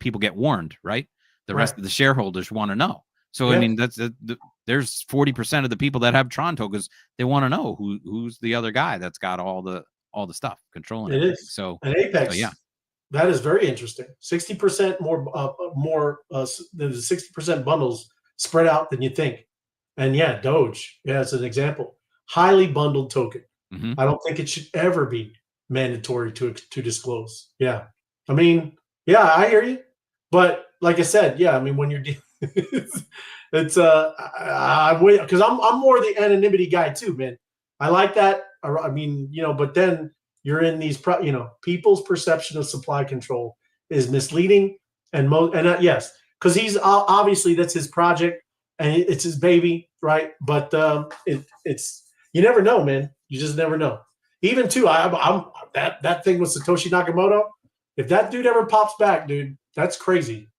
people get warned, right? The rest of the shareholders want to know. So, I mean, there's 40% of the people that have Tron tokens. They want to know who's the other guy that's got all the stuff controlling it. Is. So, and Apex, that is very interesting. 60% more than the 60% bundles spread out than you think. And Doge, it's an example. Highly bundled token. Mm-hmm. I don't think it should ever be mandatory to disclose. Yeah. I mean, I hear you. But like I said, I mean, when you're it's because I'm more the anonymity guy too, man. I like that. I mean, but then you're in these people's perception of supply control is misleading and yes, because he's obviously that's his project and it's his baby, right? But it's you never know, man. You just never know. Even too, I'm that thing with Satoshi Nakamoto. If that dude ever pops back, dude, that's crazy.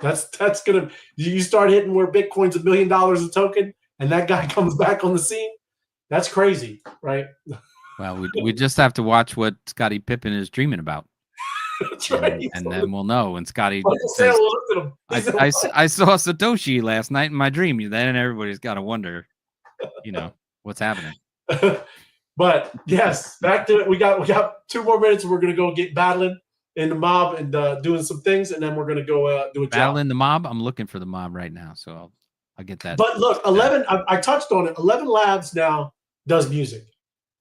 That's gonna you start hitting where Bitcoin's $1 million a token, and that guy comes back on the scene. That's crazy, right? Well, we just have to watch what Scottie Pippen is dreaming about. That's right. And then we'll know when Scottie says, I saw Satoshi last night in my dream. Then everybody's got to wonder, what's happening. But yes, back to it. We got 2 more minutes, and we're gonna go get battling in the mob and doing some things, and then we're gonna go do a battle job. in the mob. I'm looking for the mob right now, so I'll get that. But look, 11. I touched on it. 11 Labs now does music,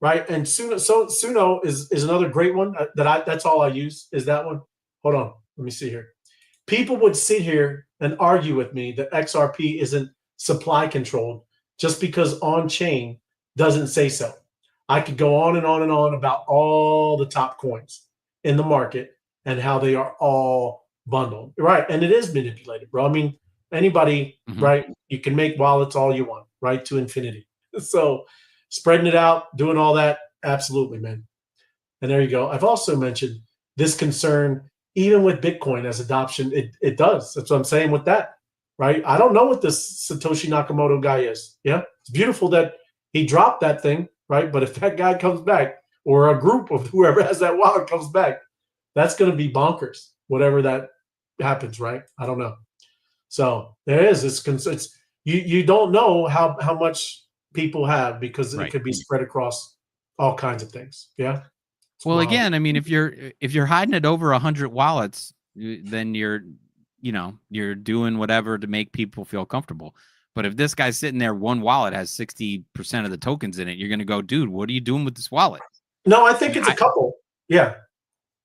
right? And Suno is another great one that's all I use is that one. Hold on, let me see here. People would sit here and argue with me that XRP isn't supply controlled just because on chain doesn't say so. I could go on and on and on about all the top coins in the market and how they are all bundled, right? And it is manipulated, bro. I mean, anybody, right? You can make wallets all you want, right? To infinity. So spreading it out, doing all that, absolutely, man. And there you go. I've also mentioned this concern, even with Bitcoin as adoption, it does. That's what I'm saying with that, right? I don't know what this Satoshi Nakamoto guy is. Yeah, it's beautiful that he dropped that thing, right? But if that guy comes back, or a group of whoever has that wallet comes back, that's going to be bonkers, whatever that happens, right? I don't know. So there is it's you don't know how much people have because it could be spread across all kinds of things. Yeah. Well, again, I mean, if you're hiding it over 100 wallets, then you're doing whatever to make people feel comfortable. But if this guy's sitting there, one wallet has 60% of the tokens in it, you're going to go, dude, what are you doing with this wallet? No, I think it's a couple. Yeah.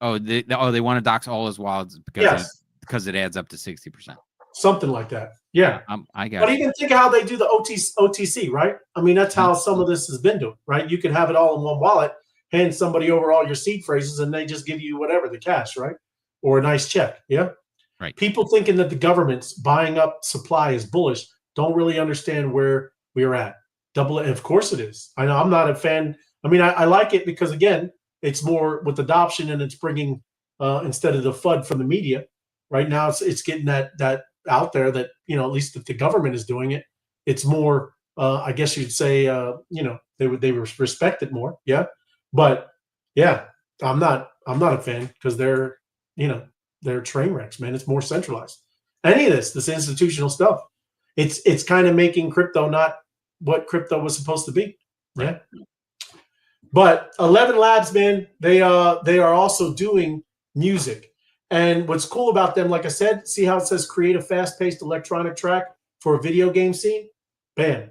Oh, they want to dox all his wallets because it adds up to 60%. something like that. Yeah. I got But it. even think how they do the OTC, right? I mean, that's how some of this has been doing, right? You can have it all in one wallet, hand somebody over all your seed phrases, and they just give you whatever, the cash, right? Or a nice check. Yeah. Right. People thinking that the government's buying up supply is bullish don't really understand where we're at. Of course it is. I know I'm not a fan. I mean, I like it because, again, it's more with adoption and it's bringing, instead of the FUD from the media, right now it's getting that out there that, you know, at least if the government is doing it, it's more, I guess you'd say, you know, they respect it more. Yeah. But yeah, I'm not a fan because they're, you know, they're train wrecks, man. It's more centralized. Any of this institutional stuff, it's kind of making crypto not what crypto was supposed to be. Yeah. But 11 Labs, man, they are also doing music. And what's cool about them, like I said, see how it says create a fast-paced electronic track for a video game scene? Bam.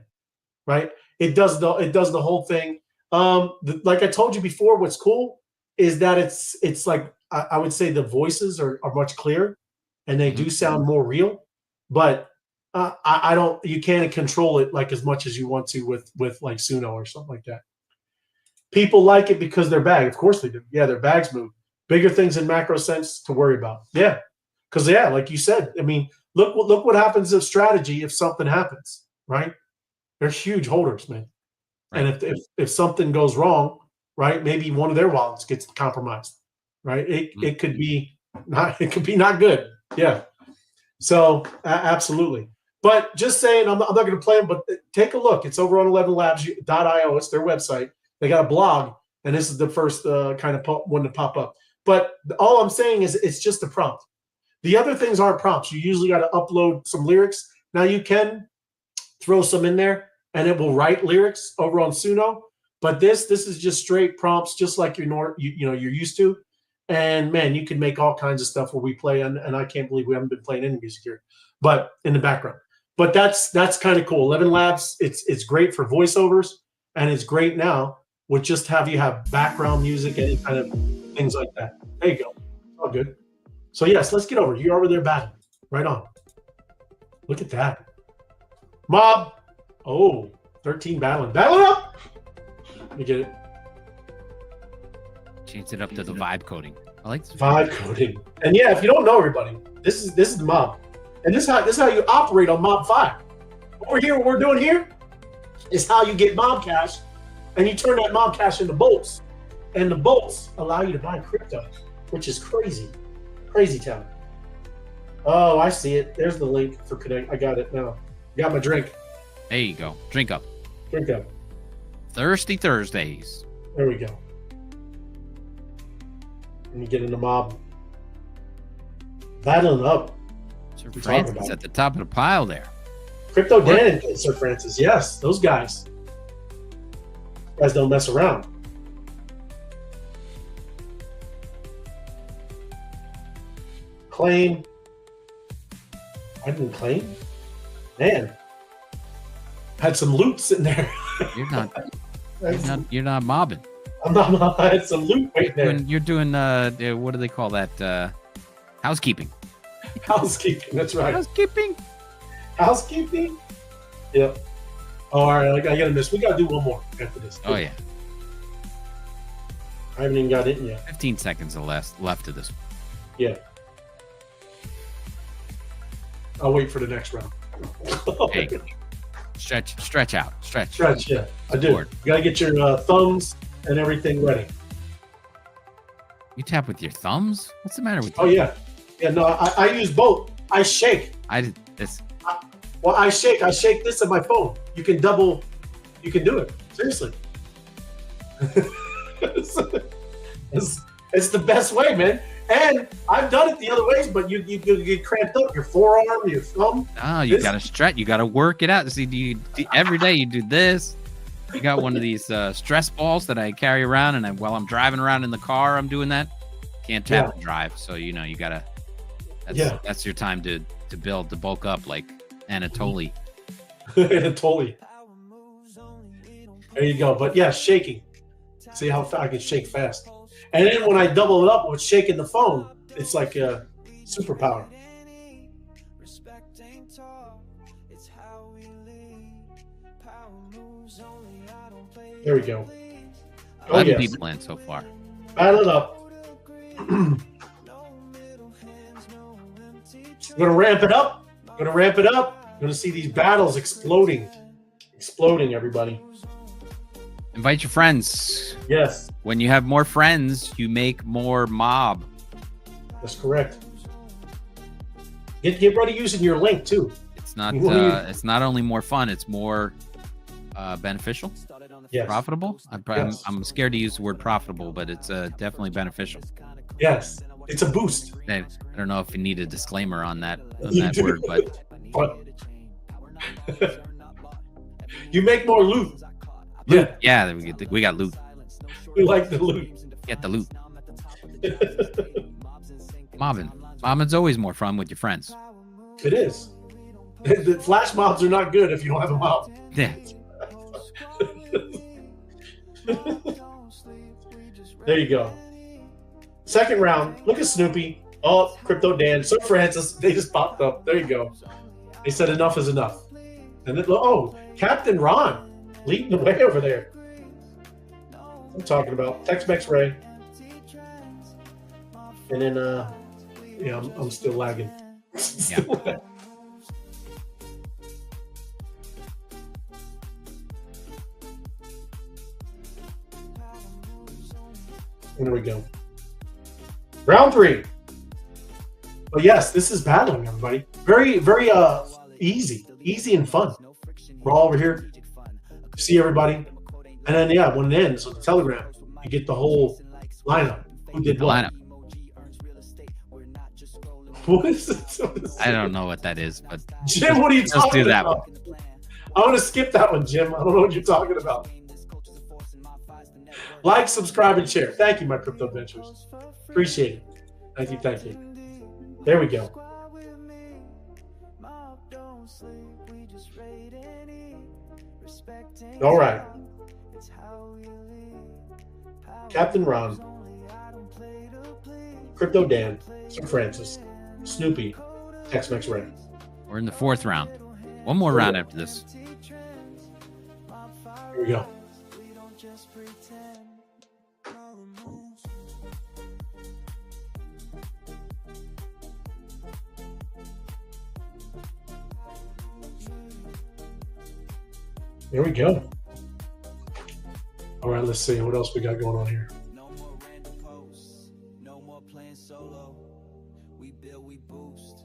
Right? It does the whole thing. Like I told you before, what's cool is that it's like I would say the voices are much clearer and they do sound more real, but I don't, you can't control it like as much as you want to with like Suno or something like that. People like it because their bag, of course they do. Yeah, their bags move. Bigger things in macro sense to worry about. Yeah, because yeah, like you said, I mean, look what happens of strategy if something happens, right? They're huge holders, man. Right. And if something goes wrong, right, maybe one of their wallets gets compromised, right? It could be not good. Yeah. So absolutely. But just saying, I'm not going to play them, but take a look. It's over on 11labs.io. It's their website. They got a blog, and this is the first kind of one to pop up. But all I'm saying is it's just a prompt. The other things aren't prompts. You usually got to upload some lyrics. Now you can throw some in there, and it will write lyrics over on Suno. But this is just straight prompts, just like you're used to. And man, you can make all kinds of stuff where we play, and I can't believe we haven't been playing any music here, but in the background. But that's kind of cool. 11 Labs, it's great for voiceovers, and it's great now with just you have background music, any kind of things like that. There you go. All good. So yes, let's get over. You're over there battling. Right on. Look at that. Mob. Oh, 13 battling. Battle up. Let me get it. Change it up to the vibe coding. I like this. Vibe coding. And yeah, if you don't know everybody, this is the mob. And this is how you operate on MOBFI. Over here, what we're doing here is how you get mob cash, and you turn that mob cash into bolts. And the bolts allow you to buy crypto, which is crazy. Crazy town. Oh, I see it. There's the link for Connect. I got it now. Got my drink. There you go. Drink up. Drink up. Thirsty Thursdays. There we go. And you get in the mob. Battling up. Sir Francis at the top of the pile there. Crypto Dan and Sir Francis. Yes, those guys. Guys don't mess around. Claim. I didn't claim. Man. Had some loot sitting there. You're not mobbing. I'm not. I had some loot waiting there. You're doing what do they call that? Housekeeping. Housekeeping. That's right. Housekeeping. Yep. Oh, all right. I gotta miss. We gotta do one more after this. Oh yeah. I haven't even got it yet. 15 seconds left of this. Yeah. I'll wait for the next round. Hey, stretch out. Stretch, yeah. I do. You gotta get your thumbs and everything ready. You tap with your thumbs? What's the matter with you? Oh yeah. Yeah, no, I use both. I shake. I did this. I shake. I shake this on my phone. You can do it. Seriously. It's the best way, man. And I've done it the other ways, but you get cramped up. Your forearm, your thumb. Oh, you got to stretch. You got to work it out. See, every day you do this. You got one of these stress balls that I carry around, and while I'm driving around in the car, I'm doing that. Can't tap and drive, so you got to. That's your time to build, to bulk up like Anatoly. Anatoly. There you go. But yeah, shaking. See how I can shake fast. And then when I double it up with shaking the phone, it's like a superpower. There we go. 11 yes. people in so far. Battle it up. I'm gonna ramp it up. Gonna see these battles exploding, everybody. Invite your friends. Yes, When you have more friends, you make more mob. that's correct. Get ready using your link too. It's not. You wanna use- It's not only more fun; it's more beneficial, Yes, profitable. Yes. I'm scared to use the word profitable, but it's definitely beneficial. yes, it's a boost. I don't know if you need a disclaimer on that You do. word, but But you make more loot. yeah, we got loot. We like the loot. Get the loot. Mobbing's always more fun with your friends. It is. The flash mobs are not good if you don't have a mob. Yeah. There you go. Second round. Look at Snoopy. Oh, Crypto Dan. Sir Francis. They just popped up. There you go. They said enough is enough. And then, oh, Captain Ron leading the way over there. I'm talking about Tex-Mex Ray. And then, yeah, I'm still lagging. Still lagging. There we go. Round 3. Oh yes, this is battling, everybody. Very, very easy and fun. We're all over here. See everybody. And then yeah, when it ends with the telegram, you get the whole lineup. Who did what? Lineup. What is it? I don't know what that is, but Jim, what are you let's talking do that about? I want to skip that one, Jim. I don't know what you're talking about. Like, subscribe, and share. Thank you, my crypto ventures. Appreciate it. Thank you, thank you. There we go. All right. Captain Ron, Crypto Dan, Sir Francis, Snoopy, Tex-Mex Ray. we're in the 4th round. One more round after this. Here we go. There we go. All right, let's see what else we got going on here. No more random posts, no more playing solo. We build, we boost,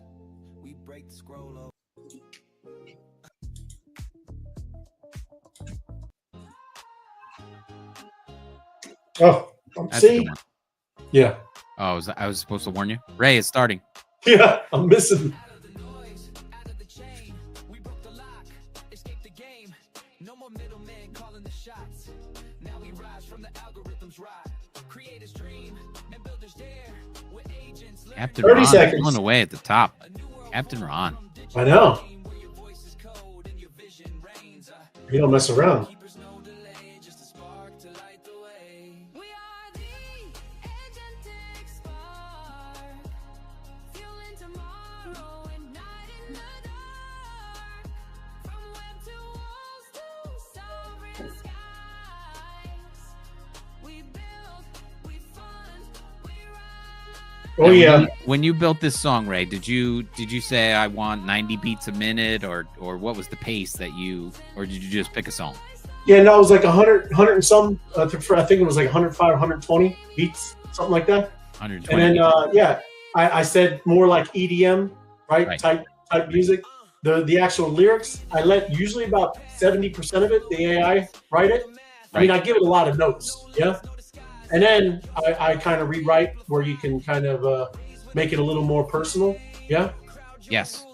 we break the scroll over. Oh, That's a see? good one. Yeah. Oh, I was supposed to warn you. Ray, it's starting. Yeah, I'm missing. Captain 30 Ron seconds. pulling away at the top. Captain Ron. I know. You don't mess around. Oh Now, yeah. When you built this song, Ray, did you say I want 90 beats a minute, or what was the pace that you, or did you just pick a song? Yeah, no, it was like 100 and some. I think it was like 105, 120 beats, something like that. 120. And then yeah, I said more like EDM, right? Type music. The actual lyrics, I let usually about 70% of it, the AI write it. I mean, I give it a lot of notes, yeah. And then I kind of rewrite where you can kind of make it a little more personal, yeah. Yes.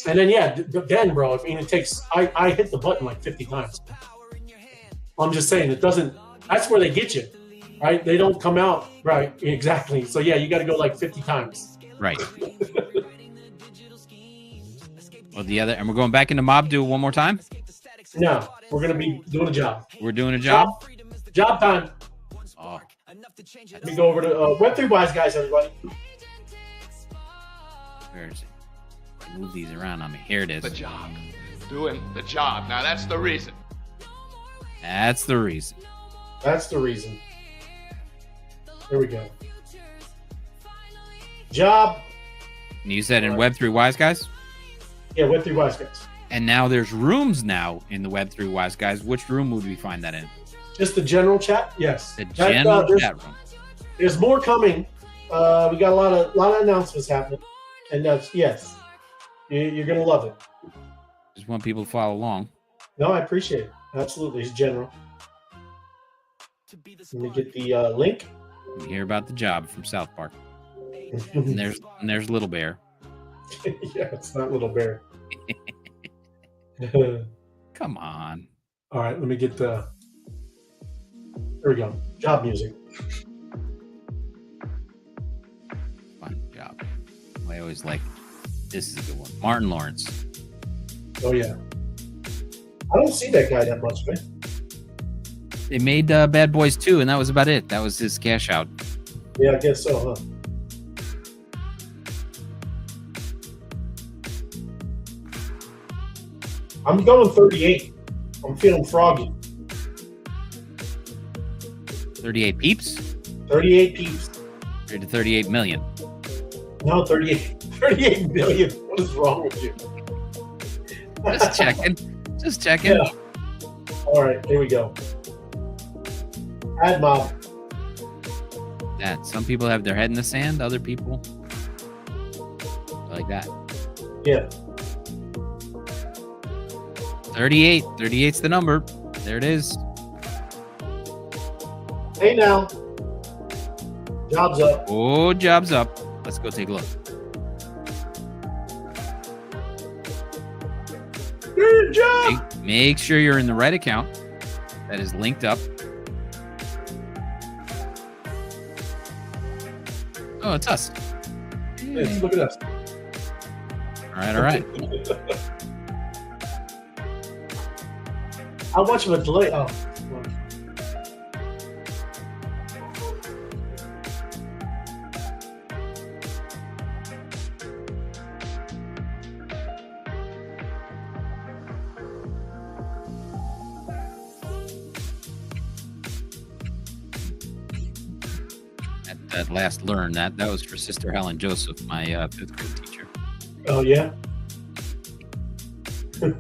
And then yeah, then bro, I mean, it takes. I hit the button like 50 times. I'm just saying it doesn't. That's where they get you, right? They don't come out right exactly. So yeah, you got to go like 50 times. Right. Well, and we're going back into Mob. Do it one more time. No, we're gonna be doing a job. We're doing a job. Job time. Oh, Let me go over to Web3 Wise guys, everybody. where is it? Move these around on me. Here it is. The job. Doing the job. Now that's the reason. That's the reason. That's the reason. There we go. Job. And you said in Web3 Wise Guys? Yeah, Web3 Wise Guys. And now there's rooms now in the Web3 Wise Guys. Which room would we find that in? Just the general chat? Yes. The general chat room. There's more coming. We got a lot of announcements happening. And that's, yes, you're going to love it. Just want people to follow along. No, I appreciate it. Absolutely. It's general. Let me get the link. You hear about the job from South Park. And there's Little Bear. Yeah, it's not Little Bear. Come on. All right, let me get the. There we go. Job music. Fun job. I always like. This is a good one. Martin Lawrence. Oh yeah. I don't see that guy that much, man. They made Bad Boys 2, and that was about it. That was his cash out. Yeah, I guess so, huh? I'm going 38. I'm feeling froggy. 38 peeps? 38 peeps. Or to 38 million? No, 38 million. What is wrong with you? Just checking. Just checking. Yeah. All right, here we go. Ad mob. That some people have their head in the sand, other people like that. Yeah. 38. 38's the number. There it is. Hey now. Job's up. Oh, job's up. Let's go take a look. Good job. Make sure you're in the right account that is linked up. Oh, it's us. Yes, look at us. All right. How much of a delay? Oh. That last learn, that was for Sister Helen Joseph, my 5th grade teacher. Oh, yeah? I'm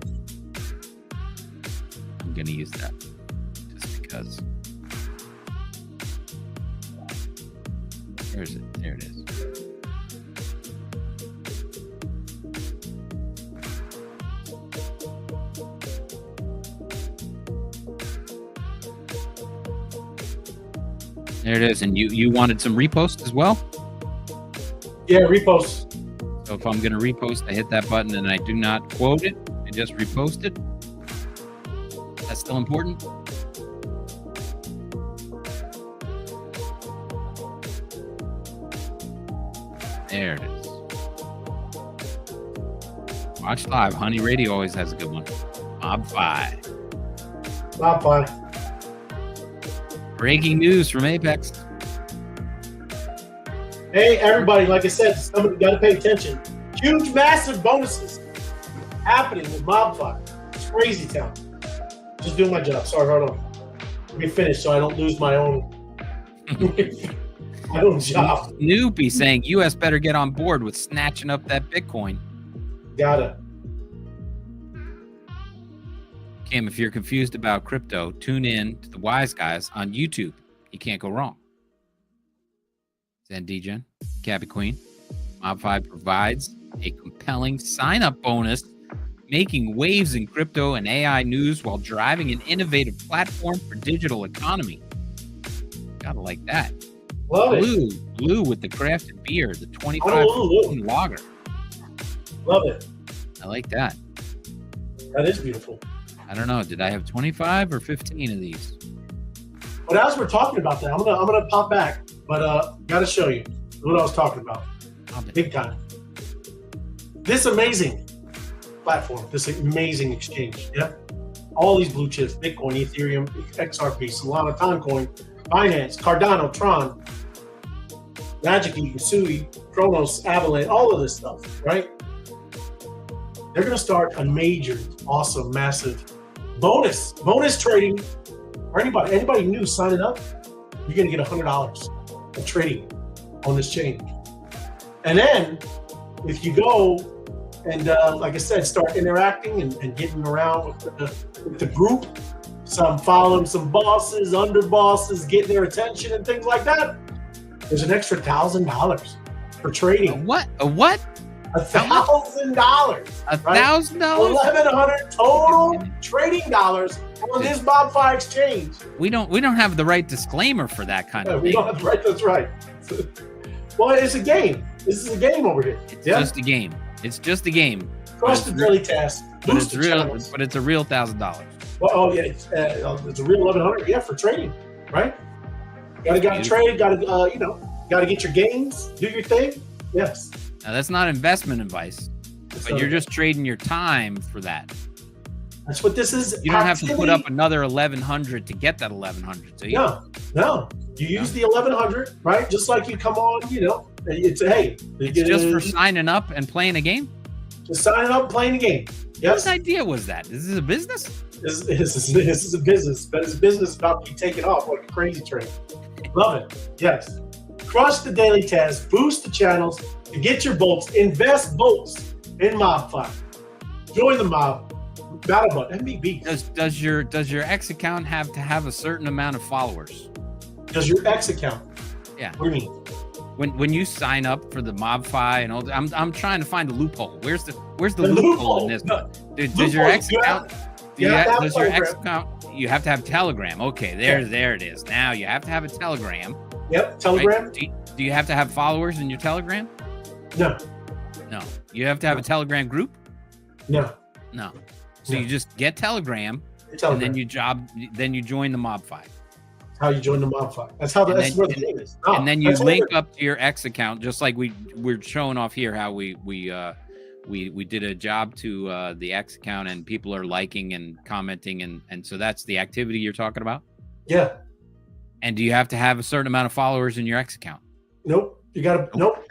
going to use that just because. Where is it? There it is. There it is. And you wanted some reposts as well? Yeah, repost. So if I'm going to repost, I hit that button and I do not quote it. I just repost it. That's still important. There it is. Watch live. Honey Radio always has a good one. MOBFI. MOBFI. Breaking news from Apex. Hey, everybody, like I said, somebody got to pay attention. Huge, massive bonuses happening with MOBFI. It's crazy town. Just doing my job. Sorry, hold on. Let me finish so I don't lose my own job. Snoopy saying U.S. better get on board with snatching up that Bitcoin. Gotta. Kim, if you're confused about crypto, tune in to the Wise Guys on YouTube. You can't go wrong. Zen Degen, Cabby Queen. MOBFI provides a compelling sign-up bonus, making waves in crypto and AI news while driving an innovative platform for digital economy. Gotta like that. Love it. Blue with the crafted beer, the 25 lager. Love it. I like that. That is beautiful. I don't know. Did I have 25 or 15 of these? But as we're talking about that, I'm gonna pop back, but gotta show you what I was talking about. Big time. This amazing platform, this amazing exchange. Yep. All these blue chips: Bitcoin, Ethereum, XRP, Solana, Timecoin, Binance, Cardano, Tron, Magic Eden, Sui, Kronos, Avalanche, all of this stuff, right? They're gonna start a major, awesome, massive bonus trading or anybody new signing up, you're gonna get $100 of trading on this chain. And then if you go and like I said, start interacting and getting around with the group, following some bosses, under bosses, getting their attention and things like that, there's an extra $1,000 for trading. A what? A what? $1,000. $1,000? $1,100 total trading dollars on this MOBFI exchange. We don't have the right disclaimer for that kind of We thing. don't have the right. That's right. Well, it's a game. This is a game over here. It's just a game. It's just a game. Crush the daily task. But it's real. But it's a real $1,000. Well, oh yeah, it's a real 1,100. Yeah, for trading, right? Gotta trade. Gotta get your gains. Do your thing. Yes. Now that's not investment advice, but you're just trading your time for that. That's what this is. You don't have to put up another 1,100 to get that 1,100. So no. You use the 1,100, right? Just like you come on, it's it's just for signing up and playing a game. Just signing up, and playing a game. Yes. Whose idea was that? Is this a business? This is a business, but it's a business about to be taken off like a crazy train. Love it. Yes. Crush the daily task, boost the channels, to get your bolts, invest bolts in MOBFI. Join the mob. Battle button, MBB. Does your X account have to have a certain amount of followers? Does your X account? Yeah. What do you mean? When you sign up for the MOBFI and all that, I'm trying to find the loophole. Where's the loophole in this? Does your X account? Does your X account? You have to have Telegram. Okay, there it is. Now you have to have a Telegram. Yep, Telegram. Right? Do you have to have followers in your Telegram? No. No. You have to have a Telegram group? No. No. So you just get Telegram, and then you join the MOBFI. How you join the MOBFI. That's where the thing is. And then you link up to your X account, just like we're showing off here how we did a job to the X account, and people are liking and commenting, and so that's the activity you're talking about? Yeah. And do you have to have a certain amount of followers in your X account? Nope. You gotta nope.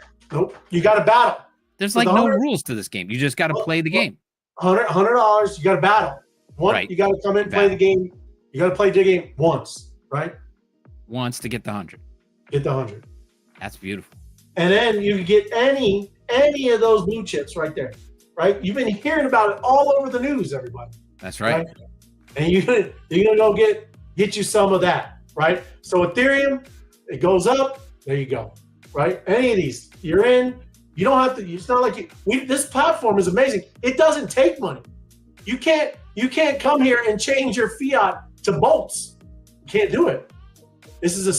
You gotta battle. There's like no rules to this game. You just gotta play the game. $100, you gotta battle. Right. You gotta come in and play the game. You gotta play the game once, right? Once to get the 100. Get the 100. That's beautiful. And then you can get any of those blue chips right there, right? You've been hearing about it all over the news, everybody. That's right. And you're gonna go get you some of that, right? So Ethereum, it goes up. There you go, right? Any of these, you're in. You don't have to. It's not like this platform is amazing. It doesn't take money. You can't come here and change your fiat to bolts. You can't do it. This is a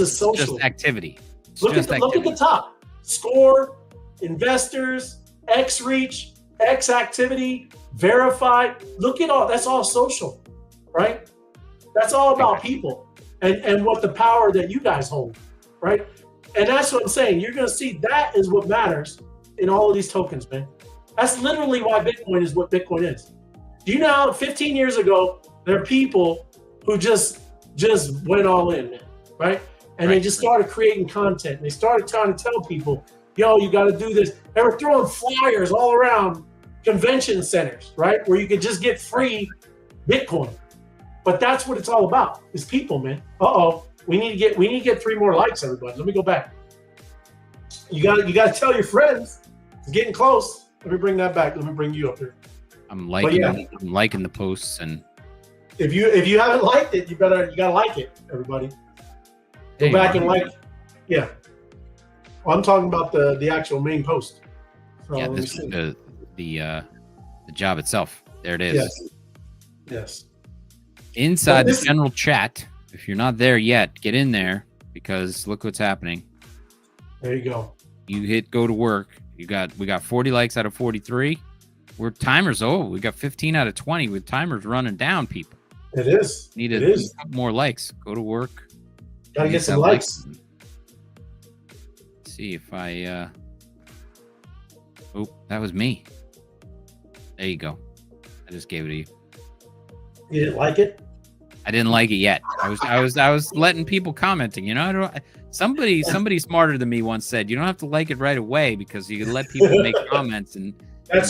social just activity. Look at the top. Score, investors, X reach, X activity, verified. Look at all. That's all social, right? That's all about people and what the power that you guys hold, right? And that's what I'm saying. You're going to see that is what matters in all of these tokens, man. That's literally why Bitcoin is what Bitcoin is. Do you know how 15 years ago, there are people who just went all in, man, right? And they just started creating content. They started trying to tell people, yo, you got to do this. They were throwing flyers all around convention centers, right? Where you could just get free Bitcoin. But that's what it's all about, is people, man. We need to get 3 more likes, everybody. Let me go back. You got to tell your friends. It's getting close. Let me bring that back. Let me bring you up here. I'm liking the posts, and if you haven't liked it, you gotta like it, everybody. Go back and like. Yeah. Well, I'm talking about the actual main post. So yeah, this is the job itself. There it is. Yes. Inside the general chat. If you're not there yet, get in there, because look what's happening. There you go. You hit go to work. We got 40 likes out of 43. We're timers. We got 15 out of 20 with timers running down, people. It is. Need a couple more likes. Go to work. Gotta get some likes. See if I oh, that was me. There you go. I just gave it to you. You didn't like it? I didn't like it yet. I was letting people commenting. Somebody smarter than me once said, you don't have to like it right away, because you can let people make comments and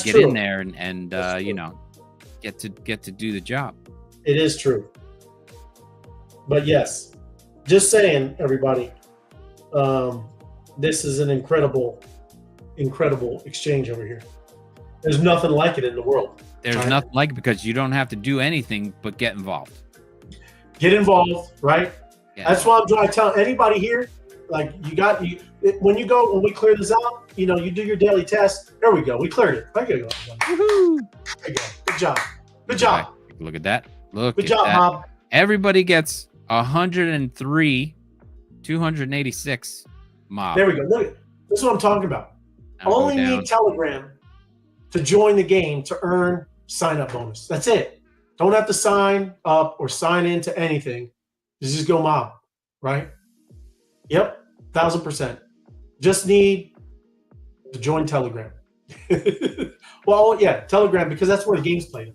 get in there and get to do the job. It is true. But yes, just saying, everybody, this is an incredible exchange over here. There's nothing like it in the world. There's nothing like it because you don't have to do anything but get involved. Get involved, right? Yeah. That's why I'm trying to tell anybody here, like when we clear this out, you do your daily test. There we go. We cleared it. There you go. Woohoo! There you go. Good job. Good job. Look at that. Look. Good job, Mob. Everybody gets 103, 286. Mob. There we go. Look, this is what I'm talking about. Now go Only down. need Telegram to join the game to earn sign-up bonus. That's it. Don't have to sign up or sign into anything. Just go Mob, right? Yep, 1000%. Just need to join Telegram. Well, yeah, Telegram, because that's where the game's played.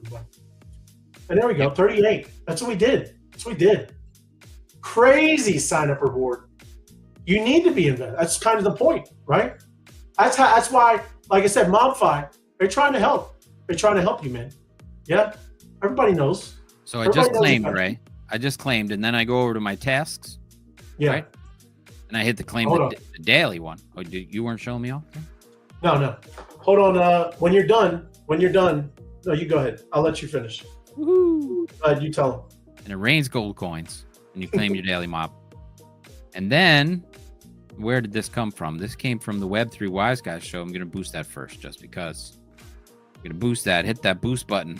And there we go, 38. That's what we did. Crazy sign-up reward. You need to be invested. That's kind of the point, right? That's why, like I said, MOBFI, they're trying to help. They're trying to help you, man. Yeah, everybody knows. So I just claimed, Ray. I just claimed, and then I go over to my tasks. Yeah. Right? And I hit the claim the daily one. Oh, you weren't showing me all? No. Hold on. When you're done. No, you go ahead. I'll let you finish. Woohoo! You tell them. And it rains gold coins, and you claim your daily mob. And then, where did this come from? This came from the Web3 Wise Guys show. I'm going to boost that first, just because. I'm going to boost that. Hit that boost button.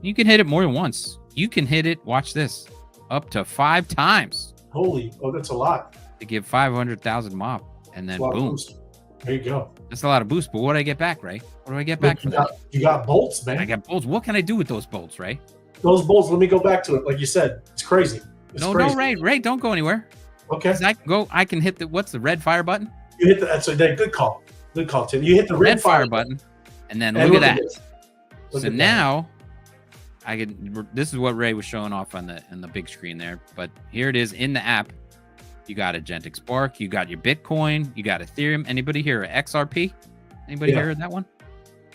You can hit it more than once. You can hit it, watch this, up to 5 times. That's a lot. To give 500,000 mob. And then boom. There you go. That's a lot of boost. But what do I get back, Ray? What do I get back for that? You got bolts, man. I got bolts. What can I do with those bolts, Ray? Those bolts, let me go back to it. Like you said, it's crazy. No, Ray. Ray, don't go anywhere. Okay. I can hit what's the red fire button? You hit that's a good call. Good call, Tim. You hit the red fire button. And then look at that. Look so at now I can, this is what Ray was showing off on the big screen there, but here it is in the app. You got Agentic Spark, you got your Bitcoin, you got Ethereum. Anybody here XRP? Anybody here that one?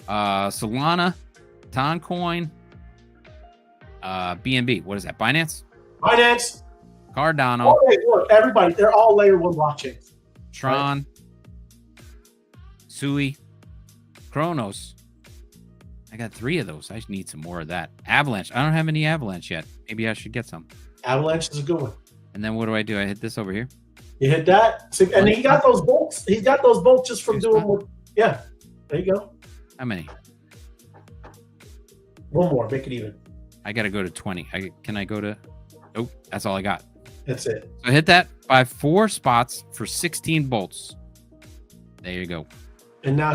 Solana, Toncoin, BNB. What is that? Binance? Cardano. Oh, hey, look, everybody, they're all layer 1 blockchains. Tron, Sui, Kronos. I got 3 of those. I just need some more of that. Avalanche. I don't have any Avalanche yet. Maybe I should get some. Avalanche is a good one. And then what do? I hit this over here. You hit that. See, and he got those bolts. He's got those bolts just from doing what. Yeah. There you go. How many? One more. Make it even. I got to go to 20. Can I go to? Oh, that's all I got. That's it. So hit that by 4 spots for 16 bolts. There you go. And now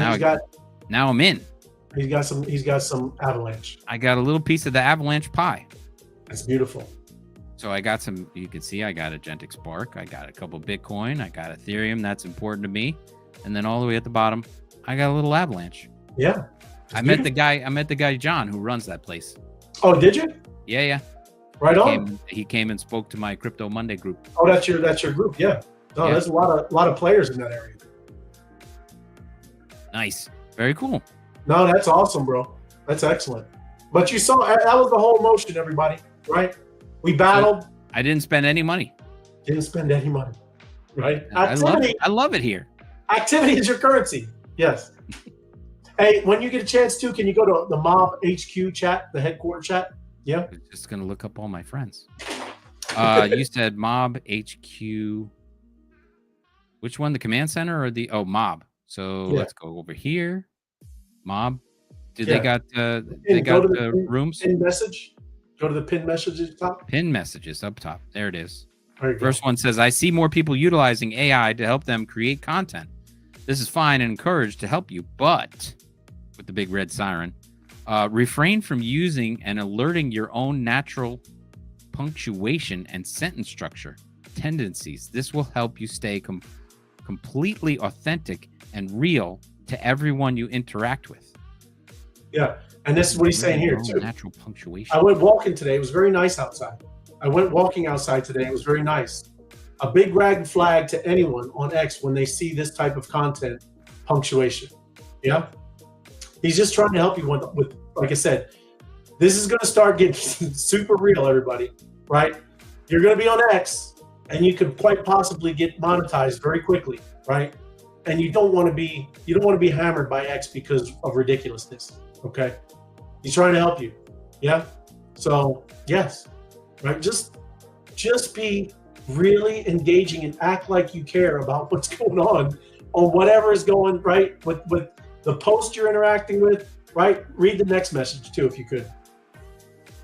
I'm in. He's got some Avalanche. I got a little piece of the Avalanche pie. That's beautiful. So I got some, you can see I got Agentic Spark. I got a couple Bitcoin. I got Ethereum. That's important to me. And then all the way at the bottom, I got a little Avalanche. Yeah. I met the guy, John, who runs that place. Oh, did you? Yeah. Right on. He came and spoke to my Crypto Monday group. Oh, that's your group. Yeah. No, there's a lot of players in that area. Nice. Very cool. No, that's awesome, bro. That's excellent. But you saw that was the whole motion, everybody, right? We battled. I didn't spend any money. Didn't spend any money, right? I love it here. Activity is your currency. Yes. Hey, when you get a chance to, can you go to the Mob HQ chat, the headquarter chat? Yeah. I'm just gonna look up all my friends. You said Mob HQ. Which one? The command center or the Mob? So let's go over here. Mob. They got the rooms? Pin message. Go to the pin messages up top. Pin messages up top. There it is. First one says, I see more people utilizing AI to help them create content. This is fine and encouraged to help you, but with the big red siren, refrain from using and alerting your own natural punctuation and sentence structure tendencies. This will help you stay completely authentic and real to everyone you interact with. Yeah, and this is what he's saying here too. Natural punctuation. I went walking today. It was very nice outside. I went walking outside today. It was very nice. A big red flag to anyone on X when they see this type of content, punctuation. Yeah, he's just trying to help you with like I said, this is going to start getting super real, everybody. Right? you're going to be on X, and you could quite possibly get monetized very quickly, right? And you don't want to be hammered by X because of ridiculousness. Okay, he's trying to help you. Yeah. So yes, right. Just be really engaging and act like you care about what's going on whatever is going right with the post you're interacting with. Right. Read the next message too, if you could.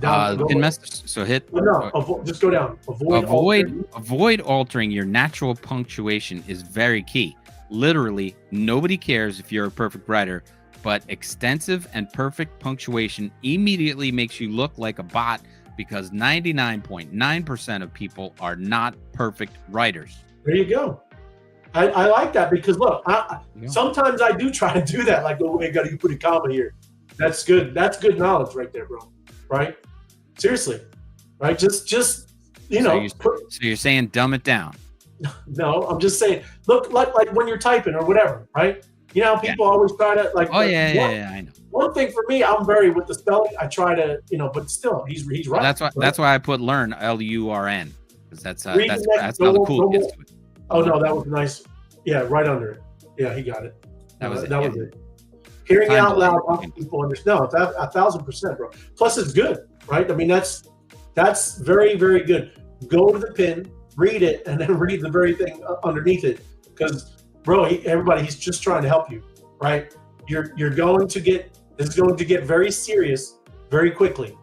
Pin message. So hit. No, just go down. Avoid altering your natural punctuation is very key. Literally, nobody cares if you're a perfect writer, but extensive and perfect punctuation immediately makes you look like a bot because 99.9% of people are not perfect writers. There you go. I like that because look, sometimes I do try to do that. Like, oh, I got to put a comma here. That's good. That's good knowledge right there, bro. Right? Seriously. Right? Just So you're saying dumb it down. No, I'm just saying, look, like when you're typing or whatever, right? You know, people always try to like. Oh yeah, I know. One thing for me, I'm very with the spelling. I try to, but still, he's right. Well, that's why I put learn LURN because that's how the cool gets to it. Oh no, that was nice. Yeah, right under it. Yeah, he got it. That was it. Hearing it out loud, helps people understand. No, 1,000%, bro. Plus, it's good, right? I mean, that's very, very good. Go to the pin, read it, and then read the very thing underneath it. Because, bro, everybody, he's just trying to help you, right? You're going to get, this is going to get very serious very quickly,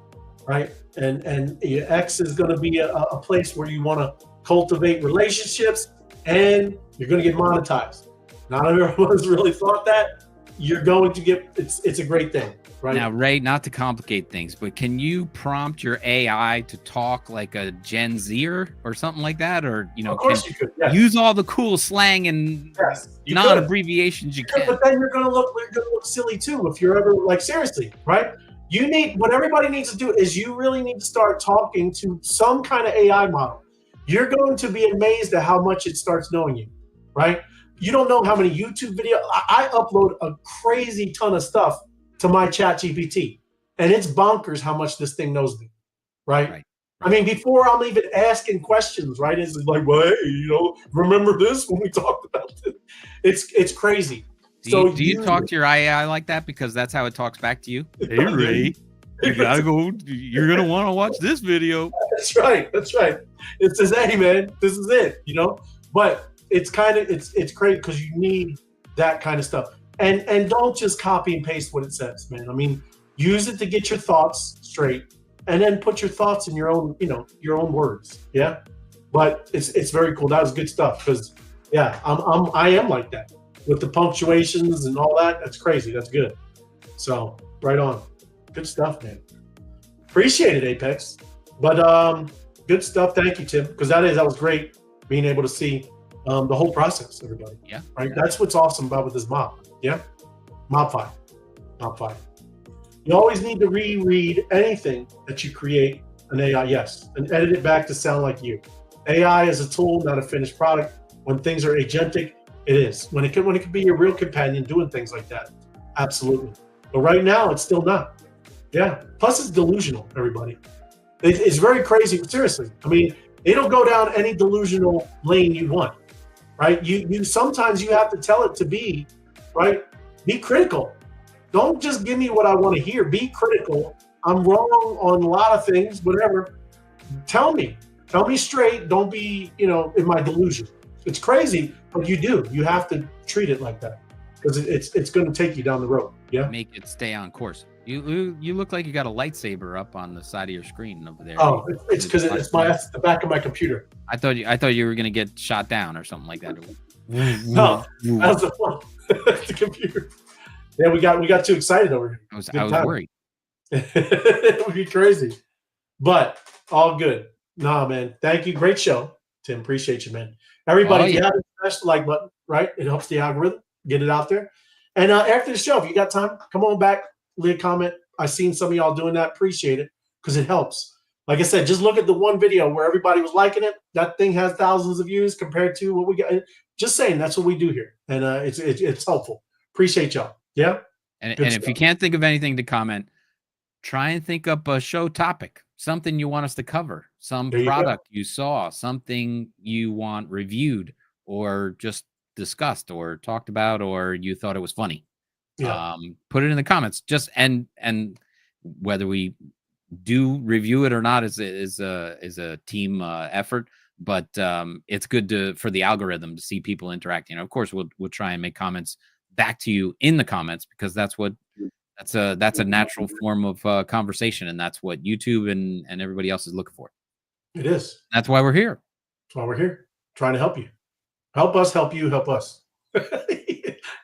right? And your X is going to be a place where you want to cultivate relationships, and you're going to get monetized. Not everyone's really thought that. You're going to get, it's a great thing, right? Now, Ray, not to complicate things, but can you prompt your AI to talk like a Gen Zer or something like that? Or, of course you could. Yes. Use all the cool slang and non-abbreviations you can. But then you're going to look silly too if you're ever, like, seriously, right? What everybody needs to do is you really need to start talking to some kind of AI model. You're going to be amazed at how much it starts knowing you, right? You don't know how many YouTube videos. I upload a crazy ton of stuff to my chat GPT, and it's bonkers how much this thing knows me, right? I mean, before I'm even asking questions, right? It's like, well, hey, remember this when we talked about this? It's crazy. Do you talk to your AI like that? Because that's how it talks back to you. Hey, Ray, you gotta go. You're gonna want to watch this video. That's right. It says, hey, man, this is it. But it's crazy because you need that kind of stuff. And don't just copy and paste what it says, man. I mean, use it to get your thoughts straight, and then put your thoughts in your own, your own words. Yeah. But it's very cool. That was good stuff because, yeah, I am like that with the punctuations and all that. That's crazy. That's good. So right on. Good stuff, man. Appreciate it, Apex. But good stuff. Thank you, Tim, because that was great being able to see the whole process, everybody. Yeah. Right. That's what's awesome about with this mob. Yeah. MOBFI. You always need to reread anything that you create an AI, yes, and edit it back to sound like you. AI is a tool, not a finished product. When things are agentic, it is. When it can be your real companion doing things like that, absolutely. But right now, it's still not. Yeah. Plus, it's delusional, everybody. It's very crazy. Seriously. I mean, it'll go down any delusional lane you want, right? You sometimes you have to tell it to be, right? Be critical. Don't just give me what I want to hear. Be critical. I'm wrong on a lot of things, whatever. Tell me straight. Don't be, in my delusion. It's crazy, but you do. You have to treat it like that because it's going to take you down the road. Yeah. Make it stay on course. You look like you got a lightsaber up on the side of your screen over there. Oh, it's because it's the back of my computer. I thought you were going to get shot down or something like that. No, that was the computer. Yeah, we got too excited over here. I was worried. It would be crazy, but all good. Nah, man. Thank you. Great show, Tim. Appreciate you, man. Everybody, if you haven't smashed the like button, right? It helps the algorithm get it out there. And after the show, if you got time, come on back, leave a comment. I've seen some of y'all doing that. Appreciate it because it helps. Like I said, just look at the one video where everybody was liking it. That thing has thousands of views compared to what we got. Just saying, that's what we do here, and it's helpful. Appreciate y'all. Yeah. And if you can't think of anything to comment, try and think up a show topic, something you want us to cover, some There you go. product you saw, something you want reviewed or just discussed or talked about, or you thought it was funny. Yeah. Put it in the comments. Just and whether we do review it or not is a team effort. But it's good for the algorithm to see people interacting. Of course, we'll try and make comments back to you in the comments, because that's a natural form of conversation, and that's what YouTube and everybody else is looking for. It is. That's why we're here. That's why we're here, trying to help you. Help us, help you, help us.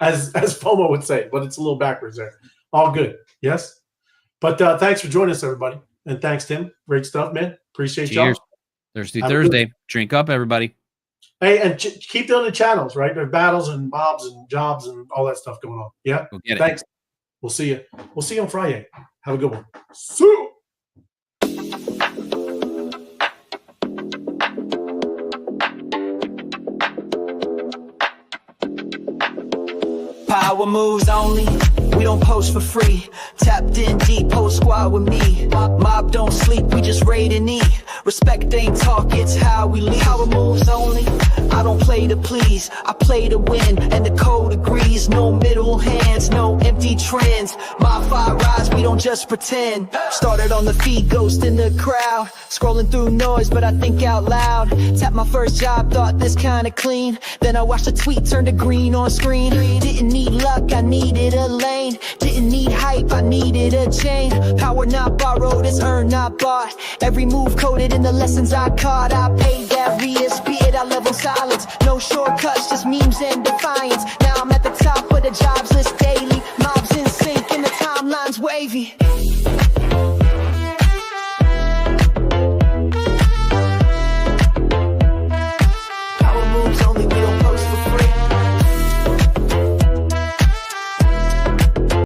as FOMO would say, but it's a little backwards there. All good. Yes. But thanks for joining us, everybody. And thanks, Tim. Great stuff, man. Appreciate y'all. Thirsty Thursday. Drink up, everybody. Hey, and keep doing the channels, right? There's battles and mobs and jobs and all that stuff going on. Yeah. Go get it. Thanks. We'll see you. We'll see you on Friday. Have a good one. See. Power moves only. We don't post for free. Tapped in deep, whole squad with me. Mob don't sleep, we just raid and eat. Respect ain't talk, it's how we lead. Power moves only. I don't play to please, I play to win, and the code agrees. No middle hands, no empty trends. MOBFI rise, we don't just pretend. Started on the feed, ghost in the crowd. Scrolling through noise, but I think out loud. Tap my first job, thought this kinda clean. Then I watched a tweet turn to green on screen. Didn't need luck, I needed a lane. Didn't need hype, I needed a chain. Power not borrowed, it's earned, not bought. Every move coded in the lessons I caught. I paid that Rias, be it I level silence. No shortcuts, just memes and defiance. Now I'm at the top of the jobs list daily. Mobs in sync and the timeline's wavy.